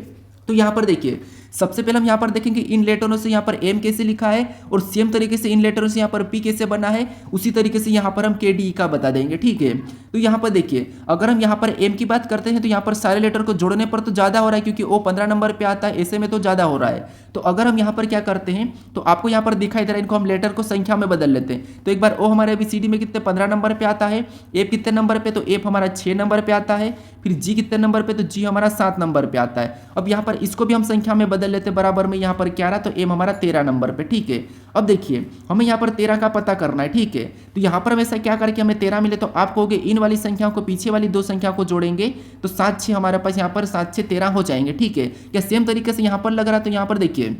तो यहाँ पर देखिए सबसे पहले हम यहाँ पर देखेंगे इन लेटरों से यहाँ पर एम कैसे लिखा है और सेम तरीके से इन लेटरों से यहाँ पर पी कैसे बना है, उसी तरीके से यहाँ पर हम के डी का बता देंगे, ठीक है। तो यहाँ पर देखिए अगर हम यहाँ पर एम की बात करते हैं तो यहाँ पर सारे लेटर को जोड़ने पर तो ज़्यादा हो रहा है, क्योंकि ओ 15 नंबर पे आता है, ऐसे में तो ज़्यादा हो रहा है। तो अगर हम यहाँ पर क्या करते हैं, तो आपको यहाँ पर दिखाई दे रहा है, इनको हम लेटर को संख्या में बदल लेते हैं। तो एक बार ओ हमारे ABCD में कितने 15 नंबर पे आता है, एफ कितने नंबर पे, तो एफ हमारा 6 नंबर पे आता है, फिर जी कितने नंबर पे, तो जी हमारा 7 नंबर पे आता है। अब यहाँ पर इसको भी हम संख्या में बदल लेते हैं, बराबर में यहाँ पर क्या रहा, तो एम हमारा 13 नंबर पे, ठीक है। अब देखिए हमें यहाँ पर 13 का पता करना है, ठीक है। तो यहाँ पर हम ऐसा क्या करके हमें 13 मिले, तो आप कहोगे इन वाली संख्याओं को पीछे वाली दो संख्या को जोड़ेंगे तो 7 6 हमारे पास यहाँ पर 7 6 13 हो जाएंगे, ठीक है। या सेम तरीके से यहाँ पर लग रहा है, तो यहाँ पर देखिए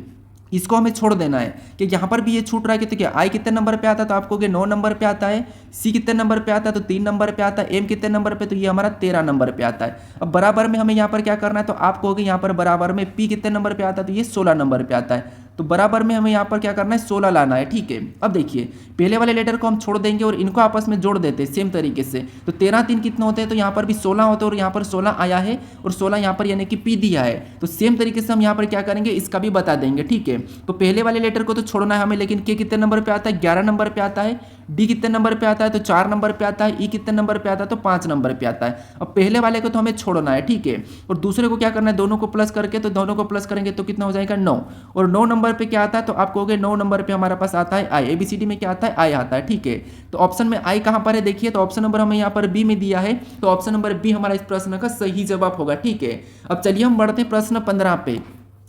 इसको हमें छोड़ देना है कि यहाँ पर भी ये छूट रहा है कि क्या आई कितने नंबर पे आता है, तो आपको 9 नंबर पे आता है, सी कितने नंबर पे आता है, तो 3 नंबर पे आता है, एम कितने नंबर पे, तो ये हमारा 13 नंबर पे आता है। अब बराबर में हमें यहाँ पर क्या करना है, तो आप कहोगे यहाँ पर बराबर में पी कितने नंबर पे आता है, तो ये 16 नंबर पे आता है। तो बराबर में हमें यहाँ पर क्या करना है, 16 लाना है, ठीक है। अब देखिए पहले वाले लेटर को हम छोड़ देंगे और इनको आपस में जोड़ देते हैं सेम तरीके से। तो 13 3 कितने होते हैं, तो यहाँ पर भी 16 होते हैं और यहाँ पर 16 आया है और 16 यहाँ पर यानी कि पी दिया है। तो सेम तरीके से हम यहाँ पर क्या करेंगे, इसका भी बता देंगे, ठीक है। तो पहले वाले लेटर को तो छोड़ना है हमें, लेकिन के कितने नंबर पे आता है, 11 नंबर पे आता है, डी कितने नंबर पे आता है, तो 4 नंबर पे आता है, ई कितने नंबर पे आता है, तो 5 नंबर पे आता है। अब पहले वाले को तो हमें छोड़ना है, ठीक है। और दूसरे को क्या करना है, दोनों को प्लस करके, तो दोनों को प्लस करेंगे तो कितना हो जाएगा 9। और 9 नंबर पे क्या आता है, तो आप कहोगे 9 नंबर पे हमारे पास आता है आई, ABCD में क्या आता है, आई आता है, ठीक है। तो ऑप्शन में आई कहां पर है, देखिए तो ऑप्शन नंबर हमें यहाँ पर बी में दिया है, तो ऑप्शन नंबर बी हमारा इस प्रश्न का सही जवाब होगा, ठीक है। अब चलिए हम बढ़ते हैं प्रश्न 15 पे।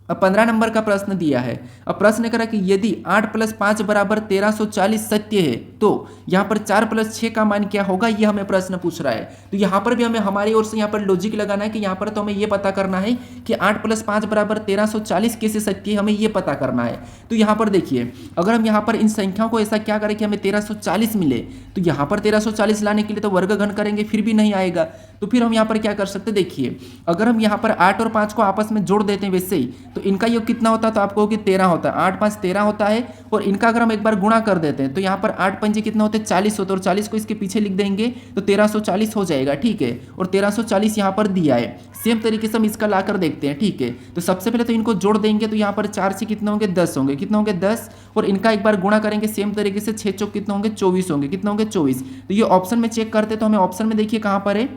अब 15 नंबर का प्रश्न दिया है। अब प्रश्न करा कि यदि 8 + 5 = 1340 सत्य है तो यहाँ पर 4 + 6 का मान क्या होगा, ये हमें प्रश्न पूछ रहा है। तो यहाँ पर भी हमें हमारी ओर से यहाँ पर लॉजिक लगाना है कि यहाँ पर तो हमें ये पता करना है कि 8 + 5 = 1340 कैसे सत्य है, हमें ये पता करना है। तो यहाँ पर देखिए अगर हम यहाँ पर इन संख्याओं को ऐसा क्या करें कि हमें 1340 मिले, तो यहाँ पर 1340 लाने के लिए तो वर्गघन करेंगे फिर भी नहीं आएगा। तो फिर हम यहाँ पर क्या कर सकते हैं, देखिए अगर हम यहाँ पर 8 और 5 को आपस में जोड़ देते हैं वैसे ही, तो इनका योग कितना होता है, तो आपको कि 13 होता है, 8 5 13 होता है। और इनका अगर हम एक बार गुणा कर देते हैं तो यहाँ पर 8 पंजे कितना होते हैं, 40 होते हैं, और 40 को इसके पीछे लिख देंगे तो 1340 हो जाएगा, ठीक है। और 1340 यहाँ पर दिया है। सेम तरीके से हम इसका लाकर देखते हैं, ठीक है। तो सबसे पहले तो इनको जोड़ देंगे तो यहाँ पर 4 से कितने होंगे, 10 होंगे, कितने होंगे 10। और इनका एक बार गुणा करेंगे सेम तरीके से, 6 चौक कितने होंगे 24 होंगे, कितने होंगे 24। तो ये ऑप्शन में चेक करते तो हमें ऑप्शन में देखिए कहाँ पर है,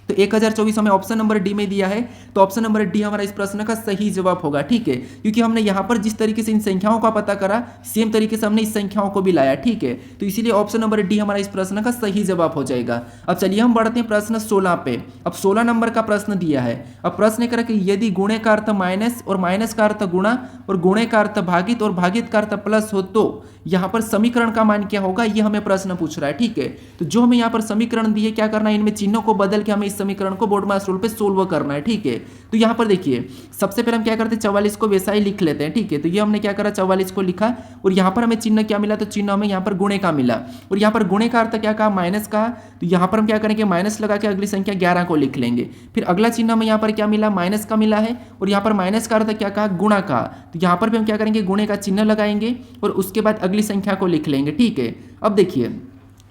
तो 1024 हमें ऑप्शन नंबर डी में दिया है। तो ऑप्शन नंबर डी हमारा इस प्रश्न का सही जवाब होगा, ठीक है। क्योंकि हमने यहाँ पर जिस तरीके से इन संख्याओं का पता करा सेम तरीके से हमने इस संख्याओं को भी लाया, ठीक है। तो इसीलिए ऑप्शन नंबर डी हमारा इस प्रश्न का सही जवाब हो जाएगा। अब चलिए हम बढ़ते हैं प्रश्न 16 पे। अब 16 नंबर का प्रश्न दिया है। अब प्रश्न करा कि यदि गुणे का अर्थ माइनस और माइनस का अर्थ गुणा और गुणे का अर्थ भागित और भागित का अर्थ प्लस हो तो यहाँ पर समीकरण का मान क्या होगा, ये हमें प्रश्न पूछ रहा है, ठीक है। तो जो हमें यहाँ पर समीकरण दिए क्या करना है, इनमें चिन्हों को बदल के हमें इस समीकरण को बोर्ड मास रूल पे सोल्व करना है, ठीक है। तो यहाँ पर देखिए सबसे पहले हम क्या करते हैं, 44 को वैसा ही लिख लेते हैं, ठीक है। तो ये हमने क्या करा, 44 को लिखा और यहाँ पर हमें चिन्ह क्या मिला, तो चिन्ह हमें यहाँ पर गुणे का मिला। और यहाँ पर गुणे का अर्थ क्या कहा, माइनस का। तो यहाँ पर हम क्या करेंगे, माइनस लगा के अगली संख्या 11 को लिख लेंगे। फिर अगला चिन्ह हमें यहाँ पर क्या मिला, माइनस का मिला है। और यहाँ पर माइनस का अर्थ क्या कहा, गुणा का। तो यहाँ पर भी हम क्या करेंगे, गुणे का चिन्ह लगाएंगे और उसके बाद अगली संख्या को लिख लेंगे, ठीक है। अब देखिए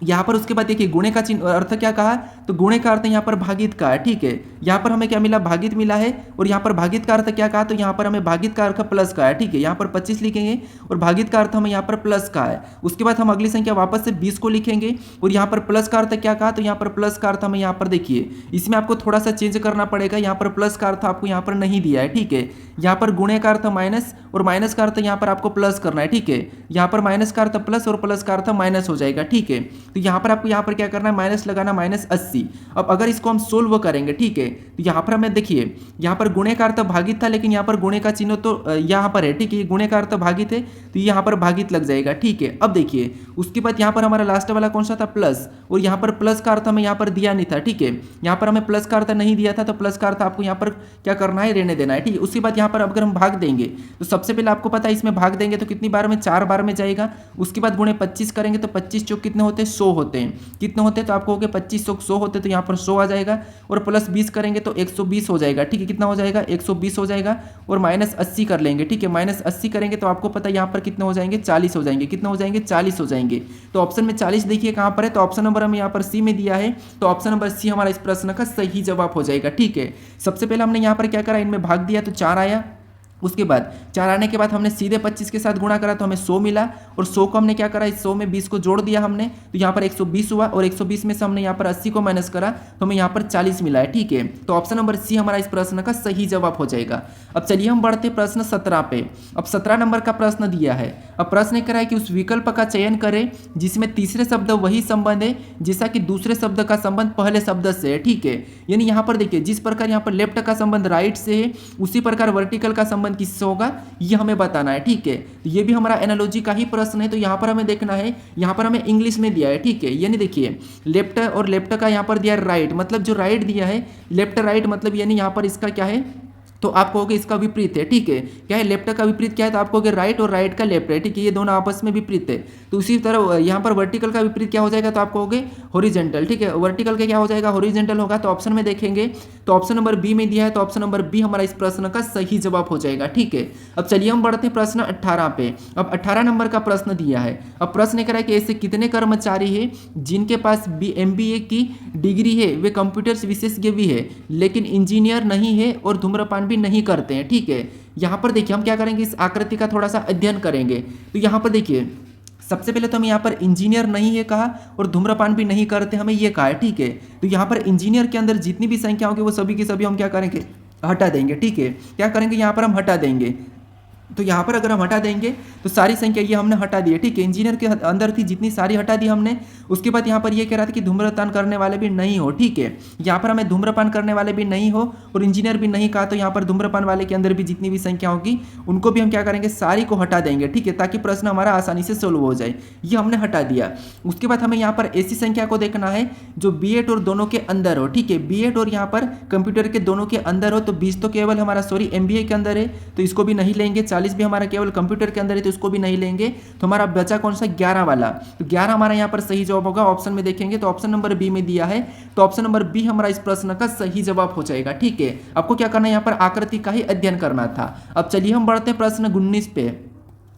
यहाँ पर उसके बाद देखिए गुणे का चिन्ह अर्थ क्या कहा, तो गुणे का अर्थ यहाँ पर भागित का है, ठीक है। यहाँ पर हमें क्या मिला, भागित मिला है। और यहाँ पर भागित का अर्थ क्या कहा, तो यहाँ पर हमें भागित का अर्थ प्लस का है, ठीक है। यहाँ पर 25 लिखेंगे और भागित का अर्थ हमें यहाँ पर प्लस का है। उसके बाद हम अगली संख्या वापस से 20 को लिखेंगे और यहाँ पर प्लस का अर्थ क्या कहा, तो यहाँ पर प्लस का अर्थ हमें यहाँ पर देखिए इसमें आपको थोड़ा सा चेंज करना पड़ेगा। यहाँ पर प्लस का अर्थ आपको यहाँ पर नहीं दिया है, ठीक है। यहाँ पर गुणे का अर्थ माइनस और माइनस का अर्थ यहाँ पर आपको प्लस करना है, ठीक है। यहाँ पर माइनस का अर्थ प्लस और प्लस का अर्थ माइनस हो जाएगा, ठीक है। तो यहाँ पर आपको यहाँ पर क्या करना है, माइनस लगाना, -80। अब अगर इसको हम सोल्व करेंगे, ठीक है, तो यहाँ पर हमें देखिए यहाँ पर गुणे का अर्थ भागित था, लेकिन यहाँ पर गुणे का चिन्ह तो यहाँ पर है, ठीक है। गुणे का अर्थ भागित है तो यहाँ पर भागित लग जाएगा, ठीक है। अब देखिए उसके बाद यहाँ पर हमारा लास्ट वाला कौन सा था, प्लस, और यहाँ पर प्लस का अर्थ हमें यहाँ पर दिया नहीं था, ठीक है। यहाँ पर हमें प्लस का अर्थ नहीं दिया था, तो प्लस का अर्थ आपको यहाँ पर क्या करना है, रहने देना है, ठीक है। उसके बाद यहाँ पर अगर हम भाग देंगे तो सबसे पहले आपको पता है इसमें भाग देंगे तो कितनी बार में, 4 बार में जाएगा। उसके बाद गुणे 25 करेंगे तो 25 चौक कितने होते हैं, 100 होते हैं। कितने होते हैं, तो आपको हो गया 25 चौक 100 होते हैं, तो यहाँ पर 100 आ जाएगा। और प्लस 20 करेंगे तो 120 हो जाएगा, ठीक है। कितना हो जाएगा, 120 हो जाएगा। और -80 कर लेंगे, ठीक है। -80 करेंगे तो आपको पता है यहाँ पर कितने हो जाएंगे, 40 हो जाएंगे। कितने हो जाएंगे, 40 हो जाएंगे। तो ऑप्शन में 40 देखिए कहाँ पर है, तो ऑप्शन नंबर हमें यहाँ पर सी में दिया है, तो ऑप्शन नंबर सी हमारा इस प्रश्न का सही जवाब हो जाएगा, ठीक है। सबसे पहले हमने यहाँ पर क्या करा, इनमें भाग दिया तो 4 आया। उसके बाद 4 आने के बाद हमने सीधे 25 के साथ गुणा करा तो हमें 100 मिला। और 100 को हमने क्या करा, इस 100 में 20 को जोड़ दिया हमने, तो यहाँ पर 120 हुआ। और 120 में से हमने यहाँ पर 80 को माइनस करा तो हमें यहाँ पर 40 मिला है, ठीक है। तो ऑप्शन नंबर सी हमारा इस प्रश्न का सही जवाब हो जाएगा। अब चलिए हम बढ़ते प्रश्न 17 पे। अब 17 नंबर का प्रश्न दिया है। अब प्रश्न कह रहा है कि उस विकल्प का चयन करें जिसमें तीसरे शब्द वही संबंध है जैसा कि दूसरे शब्द का संबंध पहले शब्द से है, ठीक है। यानी यहाँ पर देखिए जिस प्रकार यहाँ पर लेफ्ट का संबंध राइट से है, उसी प्रकार वर्टिकल का संबंध किससे होगा, ये हमें बताना है, ठीक है। तो ये भी हमारा एनालॉजी का ही प्रश्न है। तो यहाँ पर हमें देखना है, यहाँ पर हमें इंग्लिश में दिया है, ठीक है। यानी देखिए लेफ्ट और लेफ्ट का यहाँ पर दिया है राइट, मतलब जो राइट दिया है लेफ्ट राइट, मतलब यानी यहाँ पर इसका क्या है, तो आप कहोगे इसका विपरीत है, ठीक है। क्या है, लेफ्ट का विपरीत क्या है, तो आप कहोगे राइट, और राइट का लेफ्ट है, ठीक है। ये दोनों आपस में विपरीत है। तो उसी तरह यहाँ पर वर्टिकल का विपरीत क्या हो जाएगा, तो आप कहोगे हॉरिजॉन्टल, ठीक है। वर्टिकल का क्या हो जाएगा, हॉरिजॉन्टल होगा। तो ऑप्शन में देखेंगे तो ऑप्शन नंबर बी में दिया है, तो ऑप्शन नंबर बी हमारा इस प्रश्न का सही जवाब हो जाएगा, ठीक है। अब चलिए हम बढ़ते हैं प्रश्न 18 पे। अब 18 नंबर का प्रश्न दिया है। अब प्रश्न कह रहा है कि ऐसे कितने कर्मचारी हैं जिनके पास MBA की डिग्री है, वे कंप्यूटर विशेषज्ञ भी है लेकिन इंजीनियर नहीं है और धूम्रपान भी नहीं करते हैं, ठीक है। यहाँ पर देखिए हम क्या करेंगे, इस आकृति का थोड़ा सा अध्ययन करेंगे। तो यहाँ पर देखिए सबसे पहले तो हमें यहाँ पर इंजीनियर नहीं है कहा और धूम्रपान भी नहीं करते, हमें ये कहा है, ठीक है। तो यहाँ पर इंजीनियर के अंदर जितनी भी संख्या होगी वो सभी की सभी हम क्या करेंगे, हटा देंगे, ठीक है। क्या करेंगे, यहाँ पर हम हटा देंगे। तो यहाँ पर अगर हम हटा देंगे तो सारी संख्या ये हमने हटा दी है, ठीक है। इंजीनियर के अंदर थी जितनी सारी हटा दी हमने। उसके बाद यहाँ पर ये कह रहा था कि धूम्रपान करने वाले भी नहीं हो, ठीक है। यहाँ पर हमें धूम्रपान करने वाले भी नहीं हो और इंजीनियर भी नहीं कहा, तो यहाँ पर धूम्रपान वाले के अंदर भी जितनी भी संख्या होगी उनको भी हम क्या करेंगे, सारी को हटा देंगे, ठीक है, ताकि प्रश्न हमारा आसानी से सोल्व हो जाए। ये हमने हटा दिया। उसके बाद हमें यहाँ पर ऐसी संख्या को देखना है जो B.Ed और दोनों के अंदर हो, ठीक है। B.Ed और यहाँ पर कंप्यूटर के दोनों के अंदर हो। तो 20 तो केवल हमारा MBA के अंदर है, तो इसको भी नहीं लेंगे। 40 भी हमारा केवल कंप्यूटर के अंदर है, तो इसको भी नहीं लेंगे। तो हमारा बचा कौन सा, 11 वाला। तो 11 हमारा यहाँ पर सही जवाब होगा। ऑप्शन में देखेंगे तो ऑप्शन नंबर बी में दिया है, तो ऑप्शन नंबर बी हमारा इस प्रश्न का सही जवाब हो जाएगा, ठीक है। आपको क्या करना है, यहाँ पर आकृति का ही अध्ययन करना था। अब चलिए हम बढ़ते हैं प्रश्न 19 पे।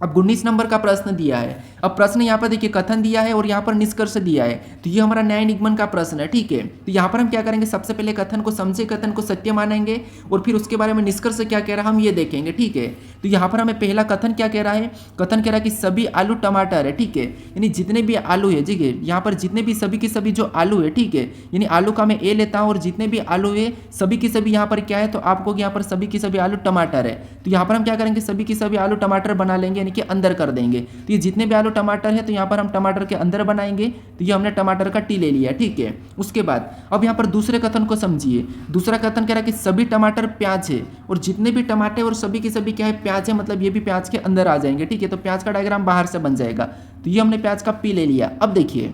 अब 19 नंबर का प्रश्न दिया है। अब प्रश्न यहाँ पर देखिए कथन दिया है और यहाँ पर निष्कर्ष दिया है। तो ये हमारा न्याय निगमन का प्रश्न है, ठीक है। तो यहाँ पर हम क्या करेंगे, सबसे पहले कथन को समझे, कथन को सत्य मानेंगे और फिर उसके बारे में निष्कर्ष क्या कह रहा है हम ये देखेंगे, ठीक है। तो यहाँ पर हमें पहला कथन क्या कह रहा है, कथन कह रहा है कि सभी आलू टमाटर है, ठीक है। यानी जितने भी आलू है, ठीक है, यहाँ पर जितने भी सभी के सभी जो आलू है, ठीक है, यानी आलू का मैं ए लेता हूँ और जितने भी आलू है सभी की सभी यहाँ पर क्या है, तो आपको यहाँ पर सभी की सभी आलू टमाटर है। तो यहाँ पर हम क्या करेंगे, सभी की सभी आलू टमाटर बना लेंगे, यानी कि अंदर कर देंगे। तो ये जितने भी आलू टमाटर है तो यहाँ पर हम टमाटर के अंदर बनाएंगे। तो ये हमने टमाटर का टी ले लिया, ठीक है। उसके बाद अब यहाँ पर दूसरे कथन को समझिए। दूसरा कथन कह रहा है कि सभी टमाटर प्याज है और जितने भी टमाटर और सभी के सभी क्या है, प्याज है, मतलब ये भी प्याज के अंदर आ जाएंगे, ठीक है। तो प्याज का डायग्राम बाहर से बन जाएगा। तो ये हमने प्याज का पी ले लिया। अब देखिए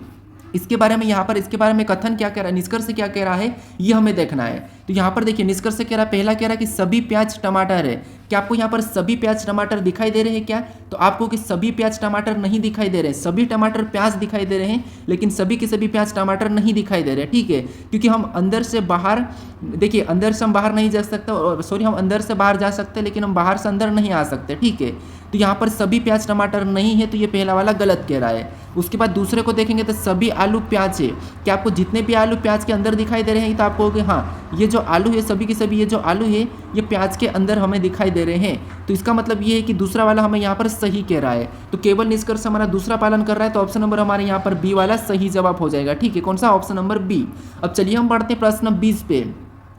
इसके बारे में, यहाँ पर इसके बारे में कथन क्या कह रहा है, निष्कर्ष क्या कह रहा है, ये हमें देखना है। तो यहाँ पर देखिए निष्कर्ष कह रहा है, पहला कह रहा है कि सभी प्याज टमाटर है। क्या आपको यहाँ पर सभी प्याज टमाटर दिखाई दे रहे हैं क्या, तो आपको कि सभी प्याज टमाटर नहीं दिखाई दे रहे हैं। सभी टमाटर प्याज दिखाई दे रहे हैं लेकिन सभी के सभी प्याज टमाटर नहीं दिखाई दे रहे, ठीक है। क्योंकि हम अंदर से बाहर, देखिए अंदर से हम बाहर नहीं जा सकते, और सॉरी हम अंदर से बाहर जा सकते हैं लेकिन हम बाहर से अंदर नहीं आ सकते, ठीक है। तो यहाँ पर सभी प्याज टमाटर नहीं है, तो ये पहला वाला गलत कह रहा है। उसके बाद दूसरे को देखेंगे तो सभी आलू प्याज है। क्या आपको जितने भी आलू प्याज के अंदर दिखाई दे रहे हैं, तो आप कहोगे हाँ ये जो आलू है सभी के सभी ये जो आलू है ये प्याज के अंदर हमें दिखाई दे रहे हैं। तो इसका मतलब ये है कि दूसरा वाला हमें यहाँ पर सही कह रहा है। तो केवल निष्कर्ष हमारा दूसरा पालन कर रहा है। तो ऑप्शन नंबर हमारे यहाँ पर बी वाला सही जवाब हो जाएगा, ठीक है। कौन सा, ऑप्शन नंबर बी। अब चलिए हम बढ़ते हैं प्रश्न 20 पे।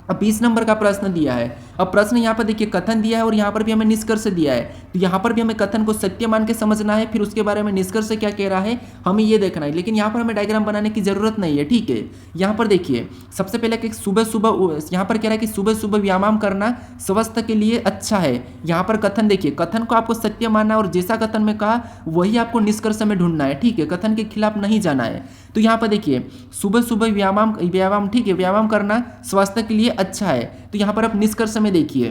अब 20 नंबर का प्रश्न दिया है। अब प्रश्न यहाँ पर देखिए कथन दिया है और यहाँ पर भी हमें निष्कर्ष दिया है, तो यहाँ पर भी हमें कथन को सत्य मान के समझना है, फिर उसके बारे में निष्कर्ष क्या कह रहा है हमें ये देखना है। लेकिन यहाँ पर हमें डायग्राम बनाने की जरूरत नहीं है, ठीक है। यहाँ पर देखिए सबसे पहले कि सुबह सुबह यहाँ पर कह रहा है कि सुबह सुबह व्यायाम करना स्वास्थ्य के लिए अच्छा है। यहाँ पर कथन देखिए, कथन को आपको सत्य मानना और जैसा कथन में कहा वही आपको निष्कर्ष में ढूंढना है, ठीक है, कथन के खिलाफ नहीं जाना है। तो यहाँ पर देखिए सुबह सुबह व्यायाम ठीक है, व्यायाम करना स्वास्थ्य के लिए अच्छा है। तो यहाँ पर आप निष्कर्ष में देखिए,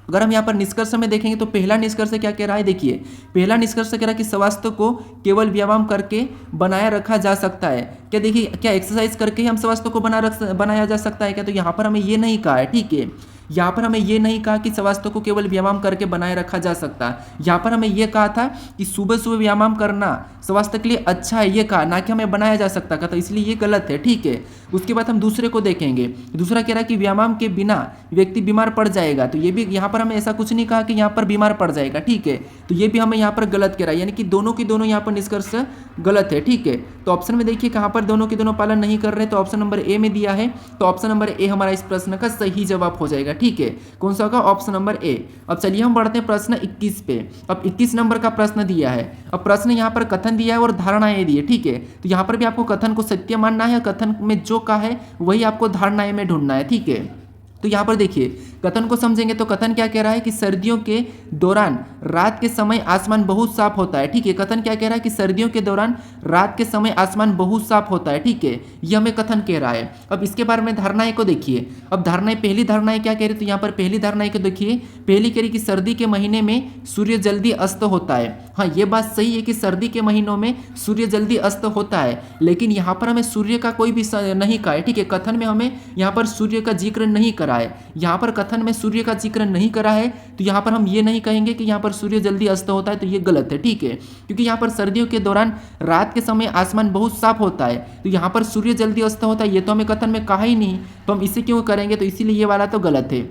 अगर हम यहाँ पर निष्कर्ष में देखेंगे तो पहला निष्कर्ष क्या कह रहा है, देखिए पहला निष्कर्ष कह रहा है कि स्वास्थ्य को केवल व्यायाम करके बनाए रखा जा सकता है। क्या देखिए, क्या एक्सरसाइज करके ही हम स्वास्थ्य को बनाया जा सकता है क्या? तो यहाँ पर हमें ये नहीं कहा है, ठीक है, यहाँ पर हमें ये नहीं कहा कि स्वास्थ्य को केवल व्यायाम करके बनाए रखा जा सकता है। यहाँ पर हमें ये कहा था कि सुबह सुबह व्यायाम करना स्वास्थ्य के लिए अच्छा है, ये कहा, ना कि हमें बनाया जा सकता था, तो इसलिए ये गलत है, ठीक है। उसके बाद हम दूसरे को देखेंगे, दूसरा कह रहा है कि व्यायाम के बिना व्यक्ति बीमार पड़ जाएगा, तो ये भी यहाँ पर हमें ऐसा कुछ नहीं कहा कि यहाँ पर बीमार पड़ जाएगा, ठीक है, तो ये भी हमें यहाँ पर गलत कह रहा है, यानी कि दोनों की दोनों यहाँ पर निष्कर्ष गलत है, ठीक है। तो ऑप्शन में देखिए कहाँ पर दोनों के दोनों पालन नहीं कर रहे, तो ऑप्शन नंबर ए में दिया है, तो ऑप्शन नंबर ए हमारा इस प्रश्न का सही जवाब हो जाएगा, ठीक है। कौन सा होगा? Option number A. अब चलिए हम बढ़ते हैं प्रश्न 21 पे। अब 21 नंबर का प्रश्न दिया है। अब प्रश्न यहाँ पर कथन दिया है और धारणाएं दी है, ठीक है। तो यहाँ पर भी आपको कथन को सत्य मानना है, कथन में जो कहा है वही आपको धारणाएं में ढूंढना है, ठीक है। तो यहाँ पर देखिए कथन को समझेंगे तो कथन क्या कह रहा है कि सर्दियों के दौरान रात के समय आसमान बहुत साफ होता है, ठीक है। कथन क्या कह रहा है कि सर्दियों के दौरान रात के समय आसमान बहुत साफ होता है, ठीक है, ये हमें कथन कह रहा है। अब इसके बारे में धारणाएं को देखिए। अब धारणाएं, पहली धारणाएं क्या कह रही है, तो यहाँ पर पहली धारणाएं को देखिए। पहली कह रही कि सर्दी के महीने में सूर्य जल्दी अस्त होता है। हाँ, ये बात सही है कि सर्दी के महीनों में सूर्य जल्दी अस्त होता है, लेकिन यहाँ पर हमें सूर्य का कोई भी नहीं कहा है, ठीक है। कथन में हमें यहाँ पर सूर्य का जिक्र नहीं करा है, यहाँ पर कथन में सूर्य का जिक्र नहीं करा है, तो यहाँ पर हम ये नहीं कहेंगे कि यहाँ पर सूर्य जल्दी अस्त होता है, तो ये गलत है, ठीक है। क्योंकि यहाँ पर सर्दियों के दौरान रात के समय आसमान बहुत साफ होता है, तो यहाँ पर सूर्य जल्दी अस्त होता है ये तो हमें कथन में कहा ही नहीं, तो हम इसे क्यों करेंगे, तो इसीलिए ये वाला तो गलत है।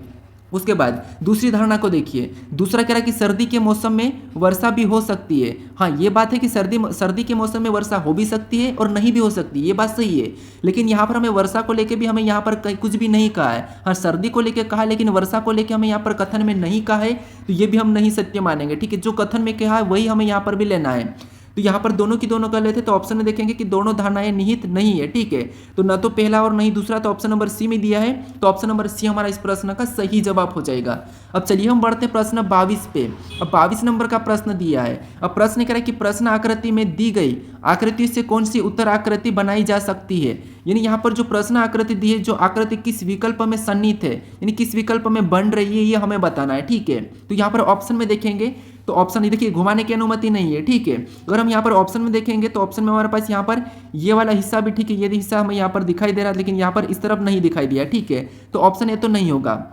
उसके बाद दूसरी धारणा को देखिए। दूसरा कह रहा है कि सर्दी के मौसम में वर्षा भी हो सकती है। हाँ, ये बात है कि सर्दी के मौसम में वर्षा हो भी सकती है और नहीं भी हो सकती है, ये बात सही है। लेकिन यहाँ पर हमें वर्षा को लेके भी हमें यहाँ पर कुछ भी नहीं कहा है। हाँ, सर्दी को लेके कहा है, लेकिन वर्षा को लेके हमें यहाँ पर कथन में नहीं कहा है, तो ये भी हम नहीं सत्य मानेंगे, ठीक है। जो कथन में कहा है वही हमें यहाँ पर भी लेना है। तो यहाँ पर दोनों की दोनों कर लेते, तो ऑप्शन में देखेंगे कि दोनों धारणाएं निहित नहीं है, ठीक है। तो न तो पहला और नहीं दूसरा, तो ऑप्शन नंबर सी में दिया है, तो ऑप्शन नंबर सी हमारा इस प्रश्न का सही जवाब हो जाएगा। अब चलिए हम बढ़ते हैं प्रश्न 22 पे। अब 22 नंबर का प्रश्न दिया है। अब प्रश्न कह रहा है कि प्रश्न आकृति में दी गई आकृति से कौन सी उत्तर आकृति बनाई जा सकती है। यानी यहाँ पर जो प्रश्न आकृति दी है, जो आकृति किस विकल्प में सन्निहित है, यानी किस विकल्प में बन रही है, ये हमें बताना है, ठीक है। तो यहाँ पर ऑप्शन में देखेंगे तो ऑप्शन देखिए घुमाने की अनुमति नहीं है, ठीक है। अगर हम यहाँ पर ऑप्शन में देखेंगे तो ऑप्शन में हमारे पास यहाँ पर ये वाला हिस्सा भी, ठीक है, ये हिस्सा हमें यहाँ पर दिखाई दे रहा है, लेकिन यहाँ पर इस तरफ नहीं दिखाई दिया, ठीक है। तो ऑप्शन ए तो नहीं होगा।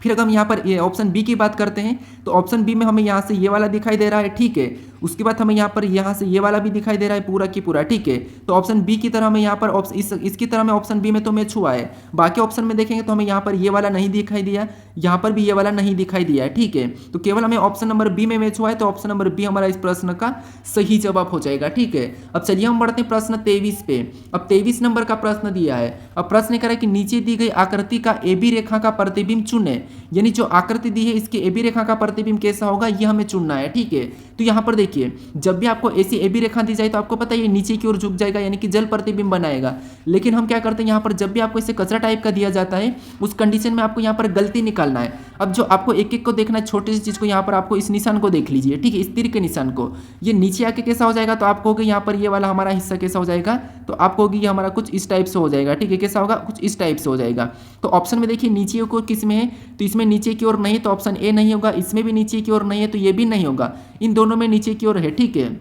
फिर अगर हम यहाँ पर ये ऑप्शन बी की बात करते हैं तो ऑप्शन बी में हमें यहाँ से ये वाला दिखाई दे रहा है, ठीक है। उसके बाद हमें यहाँ पर यहाँ से ये वाला भी दिखाई दे रहा है पूरा की पूरा, ठीक है। तो ऑप्शन बी की तरह हमें यहाँ पर इसकी तरह में ऑप्शन बी में तो मैच हुआ है। बाकी ऑप्शन में देखेंगे तो हमें यहाँ पर ये वाला नहीं दिखाई दिया, यहाँ पर भी ये वाला नहीं दिखाई दिया है, ठीक है। तो केवल हमें ऑप्शन नंबर बी में मैच हुआ है, तो ऑप्शन नंबर बी हमारा इस प्रश्न का सही जवाब हो जाएगा, ठीक है। अब चलिए हम बढ़ते हैं प्रश्न 23 पे। अब 23 नंबर का प्रश्न दिया है। अब प्रश्न कह रहा है कि नीचे दी गई आकृति का AB रेखा का प्रतिबिंब चुने, यानी जो आकृति दी है इसके AB रेखा का प्रतिबिंब कैसा होगा ये हमें चुनना है, ठीक है। तो यहाँ पर देखिए जब भी आपको ऐसी AB रेखा दी जाए तो आपको पता है ये नीचे की ओर झुक जाएगा, यानी कि जल प्रतिबिंब बनाएगा। लेकिन हम क्या करते हैं, यहाँ पर जब भी आपको इसे कचरा टाइप का दिया जाता है उस कंडीशन में आपको यहाँ पर गलती निकालना है। अब जो आपको एक एक को देखना है, छोटी सी चीज को, यहाँ पर आपको इस निशान को देख लीजिए, ठीक है, इस तीर के निशान को। ये नीचे आके कैसा हो जाएगा, तो आपको होगा यहाँ पर ये वाला हमारा हिस्सा कैसा हो जाएगा, तो आपको होगी ये हमारा कुछ इस टाइप से हो जाएगा, ठीक है। कैसा होगा, कुछ इस टाइप से हो जाएगा। तो ऑप्शन में देखिए नीचे को किस में है, तो इसमें नीचे की ओर नहीं, तो ऑप्शन ए नहीं होगा। इसमें भी नीचे की ओर नहीं है, तो ये भी नहीं होगा। इन दोनों में नीचे की ओर है, ठीक है।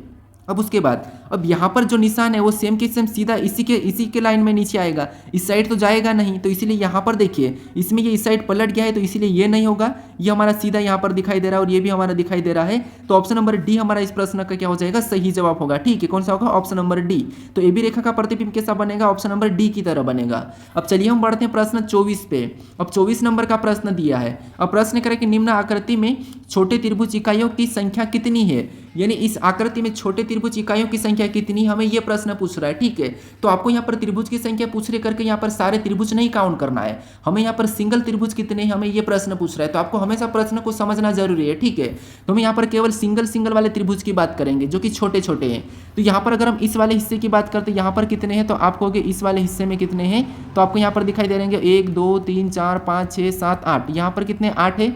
अब उसके बाद अब यहाँ पर जो निशान है वो सेम के सेम सीधा इसी के लाइन में नीचे आएगा, इस साइड तो जाएगा नहीं, तो इसीलिए यहाँ पर देखिए इसमें ये इस साइड पलट गया है, तो इसीलिए ये नहीं होगा, ये हमारा सीधा यहाँ पर दिखाई दे रहा है और ये भी हमारा दिखाई दे रहा है। तो ऑप्शन नंबर डी हमारा इस प्रश्न का क्या हो जाएगा, सही जवाब होगा, ठीक है। कौन सा होगा, ऑप्शन नंबर डी। तो AB रेखा का प्रतिबिंब कैसा बनेगा, ऑप्शन नंबर डी की तरह बनेगा। अब चलिए हम बढ़ते हैं प्रश्न 24 पे। अब 24 नंबर का प्रश्न दिया है। अब प्रश्न करें कि निम्न आकृति में छोटे त्रिभुज इकाइयों की संख्या कितनी है, यानी इस आकृति में छोटे त्रिभुज इकाइयों की संख्या संख्या कितनी, हमें ये प्रश्न पूछ रहा है, ठीक है। तो आपको यहाँ पर त्रिभुज की संख्या पूछ रहे करके यहाँ पर सारे त्रिभुज नहीं काउंट करना है, हमें यहाँ पर सिंगल त्रिभुज कितने हैं हमें ये प्रश्न पूछ रहा है। तो आपको हमेशा प्रश्न को समझना जरूरी है, ठीक है। तो हम यहाँ पर केवल सिंगल वाले त्रिभुज की बात करेंगे जो कि छोटे छोटे हैं। तो यहाँ पर अगर हम इस वाले हिस्से की बात करते हैं, यहाँ पर कितने हैं, तो आप कहोगे इस वाले हिस्से में कितने हैं, तो आपको यहाँ पर दिखाई दे रहेंगे 1 2 3 4 5 6 7 8, यहाँ पर कितने 8 है।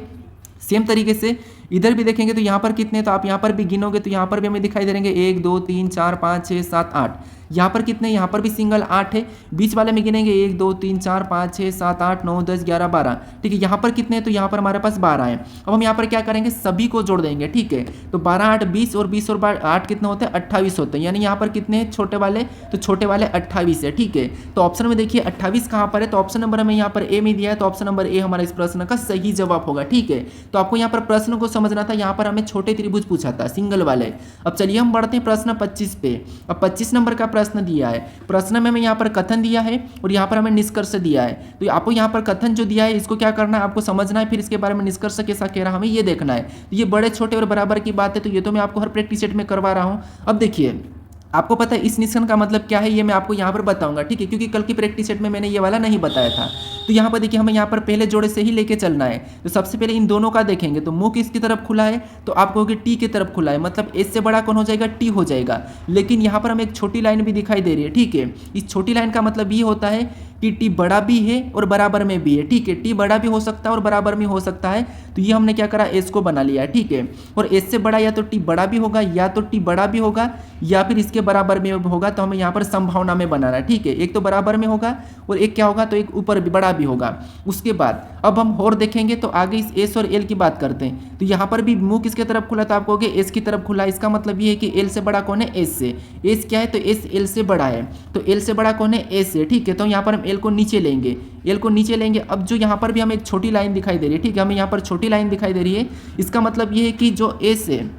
सेम तरीके से इधर भी देखेंगे तो यहाँ पर कितने, तो आप यहाँ पर भी गिनोगे तो यहाँ पर भी हमें दिखाई दे रहेंगे 1 2 3 4 5 6 7 8, यहाँ पर कितने, यहाँ पर भी सिंगल 8 है। बीच वाले में गिनेंगे 1 2 3 4 5 6 7 8 9 10 11 12, ठीक है। यहाँ पर कितने हैं, तो यहाँ पर हमारे पास 12 है। अब हम यहाँ पर क्या करेंगे, सभी को जोड़ देंगे, ठीक है। तो 12 8 20 और 20 और 8 कितने होते हैं, 28 होते हैं। यानी यहाँ पर कितने हैं छोटे वाले, तो छोटे वाले 28 है, ठीक है। तो ऑप्शन में देखिए 28 कहाँ पर है, तो ऑप्शन नंबर हमें यहाँ पर ए में दिया है, तो ऑप्शन नंबर ए हमारा इस प्रश्न का सही जवाब होगा, ठीक है। तो आपको यहाँ पर प्रश्न को समझना था, यहाँ पर हमें छोटे त्रिभुज पूछा था सिंगल वाले। अब चलिए हम बढ़ते हैं प्रश्न 25 पे। अब 25 नंबर का प्रश्न दिया है, प्रश्न में हमें यहाँ पर कथन दिया है और यहाँ पर हमें निष्कर्ष दिया है। तो आपको यहाँ पर कथन जो दिया है इसको क्या करना है, आपको समझना है, फिर इसके बारे में निष्कर्ष कैसा कह रहा है हमें ये देखना है। तो ये बड़े छोटे और बराबर की बात है, तो ये तो मैं आपको हर प्रैक्टिस सेट में करवा रहा हूँ। अब देखिए आपको पता है इस निष्कर्ष का मतलब क्या है, ये मैं आपको यहाँ पर बताऊंगा, ठीक है, क्योंकि कल की प्रैक्टिस सेट में मैंने ये वाला नहीं बताया था। तो यहाँ पर देखिए हमें यहाँ पर पहले जोड़े से ही लेके चलना है। तो सबसे पहले इन दोनों का देखेंगे, तो मुंह किसकी तरफ खुला है, तो आप कहोगे टी की तरफ खुला है, मतलब एस से बड़ा कौन हो जाएगा, टी हो जाएगा। लेकिन यहाँ पर हमें एक छोटी लाइन भी दिखाई दे रही है, ठीक है। इस छोटी लाइन का मतलब ये होता है कि टी बड़ा भी है और बराबर में भी है, ठीक है। टी बड़ा भी हो सकता है और बराबर में हो सकता है। तो ये हमने क्या करा, एस को बना लिया है, ठीक है। और एस से बड़ा या तो टी बड़ा भी होगा, या तो टी बड़ा भी होगा, या फिर इसके बराबर में होगा। तो हमें यहाँ पर संभावना में बनाना है, ठीक है। एक तो बराबर में होगा और एक क्या होगा, तो एक ऊपर भी बड़ा भी होगा। उसके बाद अब हम और देखेंगे, तो आगे इस एस और एल की बात करते हैं। तो यहाँ पर भी मुंह किसके तरफ खुला, तो आप कहोगे एस की तरफ खुला है। इसका मतलब ये है कि एल से बड़ा कौन है, एस से। एस क्या है, तो एस एल से बड़ा है, तो एल से बड़ा कौन है, एस से, ठीक है। तो यहाँ पर हम एल को नीचे लेंगे, एल को नीचे लेंगे। अब जो यहाँ पर भी हमें एक छोटी लाइन दिखाई दे रही है, ठीक है, हमें यहाँ पर छोटी लाइन दिखाई दे रही है। इसका मतलब ये है कि जो एस है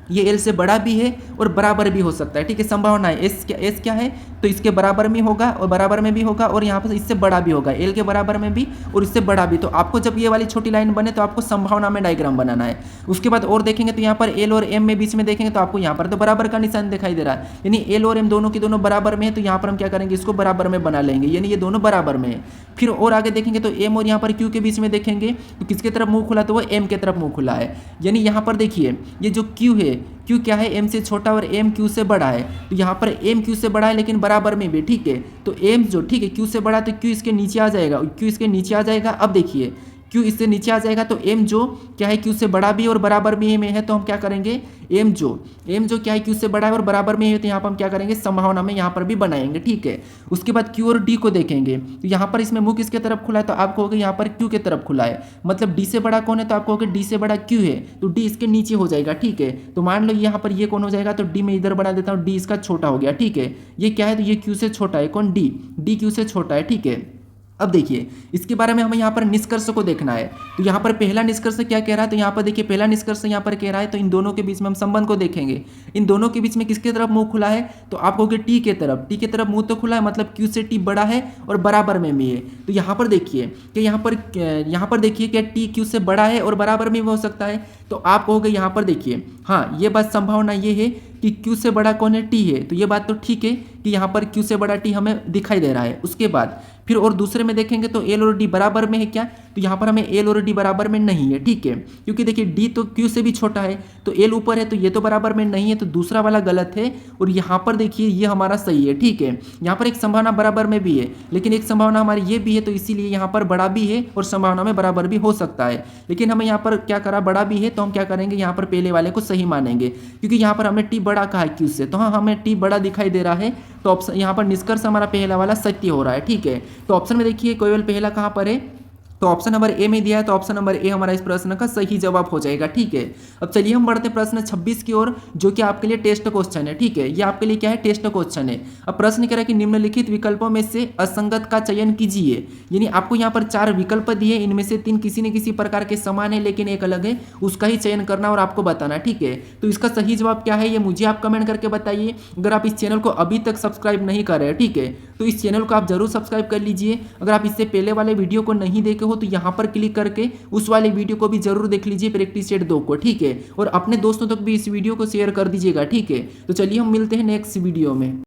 ये एल से बड़ा भी है और बराबर भी हो सकता है, ठीक है। संभावना है, एस क्या है, तो इसके बराबर में होगा और बराबर में भी होगा, और यहाँ पर इससे बड़ा भी होगा, एल के बराबर में भी और इससे बड़ा भी। तो आपको जब ये वाली छोटी लाइन बने तो आपको संभावना में डायग्राम बनाना है। उसके बाद और देखेंगे तो यहाँ पर एल और एम में बीच में देखेंगे तो आपको यहाँ पर तो बराबर का निशान दिखाई दे रहा है, यानी एल और एम दोनों की दोनों बराबर में है। तो यहाँ पर हम क्या करेंगे, इसको बराबर में बना लेंगे, यानी ये दोनों बराबर में है। फिर और आगे देखेंगे तो एम और यहाँ पर क्यू के बीच में देखेंगे तो किसके तरफ मुंह खुला, तो वो एम के तरफ मुंह खुला है। यानी यहाँ पर देखिए ये जो क्यू है, क्यू क्या है, एम से छोटा और एम क्यू से बड़ा है। तो यहाँ पर एम क्यू से बड़ा है लेकिन बराबर में भी, ठीक है। तो एम जो, ठीक है, क्यू से बड़ा तो क्यू इसके नीचे आ जाएगा, क्यू इसके नीचे आ जाएगा। अब देखिए क्यू इससे नीचे आ जाएगा तो एम जो क्या है, क्यू से बड़ा भी और बराबर भी में है। तो हम क्या करेंगे, एम जो क्या है, क्यू से बड़ा है और बराबर में है। तो यहाँ पर हम क्या करेंगे, संभावना में यहाँ पर भी बनाएंगे, ठीक है। उसके बाद क्यू और डी को देखेंगे, तो यहाँ पर इसमें मुंह किसके तरफ खुला है, तो आप कहोगे यहाँ पर क्यू के तरफ खुला है, मतलब डी से बड़ा कौन है, तो आप कहोगे डी से बड़ा क्यू है, तो डी इसके नीचे हो जाएगा, ठीक है। तो मान लो यहाँ पर ये कौन हो जाएगा, तो डी में इधर बना देता हूँ, डी इसका छोटा हो गया, ठीक है। ये क्या है, तो ये क्यू से छोटा है, कौन, डी क्यू से छोटा है, ठीक है। अब देखिए इसके बारे में हमें यहाँ पर निष्कर्ष को देखना है। तो यहाँ पर पहला निष्कर्ष क्या कह रहा है, तो यहाँ पर देखिए पहला निष्कर्ष यहाँ पर कह रहा है, तो इन दोनों के बीच में हम संबंध को देखेंगे। इन दोनों के बीच में किसके तरफ मुंह खुला है, तो आप कहोगे टी के तरफ। टी के तरफ मुंह तो खुला है, मतलब क्यू से टी बड़ा है और बराबर में भी है। तो यहाँ पर देखिए कि यहाँ पर देखिए क्या टी क्यू से बड़ा है और बराबर में भी हो सकता है। तो आप कहोगे यहाँ पर देखिए, हाँ ये बात संभावना ये है कि क्यू से बड़ा कौन है, टी है। तो ये बात तो ठीक है कि यहाँ पर क्यू से बड़ा टी हमें दिखाई दे रहा है। उसके बाद फिर और दूसरे में देखेंगे तो एल और डी बराबर में है क्या, तो यहाँ पर हमें एल और डी बराबर में नहीं है, ठीक है, क्योंकि देखिए डी तो क्यू से भी छोटा है, तो एल ऊपर है, तो ये तो बराबर में नहीं है, तो दूसरा वाला गलत है। और यहाँ पर देखिए ये हमारा सही है, ठीक है। यहाँ पर एक संभावना बराबर में भी है, लेकिन एक संभावना हमारी ये भी है, तो इसीलिए यहाँ पर बड़ा भी है और संभावना में बराबर भी हो सकता है। लेकिन हमें यहाँ पर क्या करा, बड़ा भी है, तो हम क्या करेंगे, यहाँ पर पहले वाले को सही मानेंगे, क्योंकि यहाँ पर हमने टी बड़ा कहा है क्यू से, तो हाँ हमें टी बड़ा दिखाई दे रहा है। तो ऑप्शन यहाँ पर निष्कर्ष हमारा पहला वाला सत्य हो रहा है, ठीक है। तो ऑप्शन में देखिए केवल पहला कहाँ पर है, तो ऑप्शन नंबर ए में दिया है, तो ऑप्शन नंबर ए हमारा इस प्रश्न का सही जवाब हो जाएगा, ठीक है। अब चलिए हम बढ़ते हैं प्रश्न 26 की ओर, जो कि आपके लिए टेस्ट क्वेश्चन है, ठीक है। ये आपके लिए क्या है, टेस्ट क्वेश्चन है। अब प्रश्न कह रहा है कि निम्नलिखित विकल्पों में से असंगत का चयन कीजिए। यानी आपको यहाँ पर 4 विकल्प दिए, इनमें से 3 किसी न किसी प्रकार के समान है लेकिन एक अलग है, उसका ही चयन करना और आपको बताना, ठीक है। तो इसका सही जवाब क्या है ये मुझे आप कमेंट करके बताइए। अगर आप इस चैनल को अभी तक सब्सक्राइब नहीं कर रहे हैं, ठीक है, तो इस चैनल को आप जरूर सब्सक्राइब कर लीजिए। अगर आप इससे पहले वाले वीडियो को नहीं देखे हो तो यहाँ पर क्लिक करके उस वाले वीडियो को भी जरूर देख लीजिए, प्रैक्टिस सेट 2 को, ठीक है। और अपने दोस्तों तक भी इस वीडियो को शेयर कर दीजिएगा, ठीक है। तो चलिए हम मिलते हैं नेक्स्ट वीडियो में।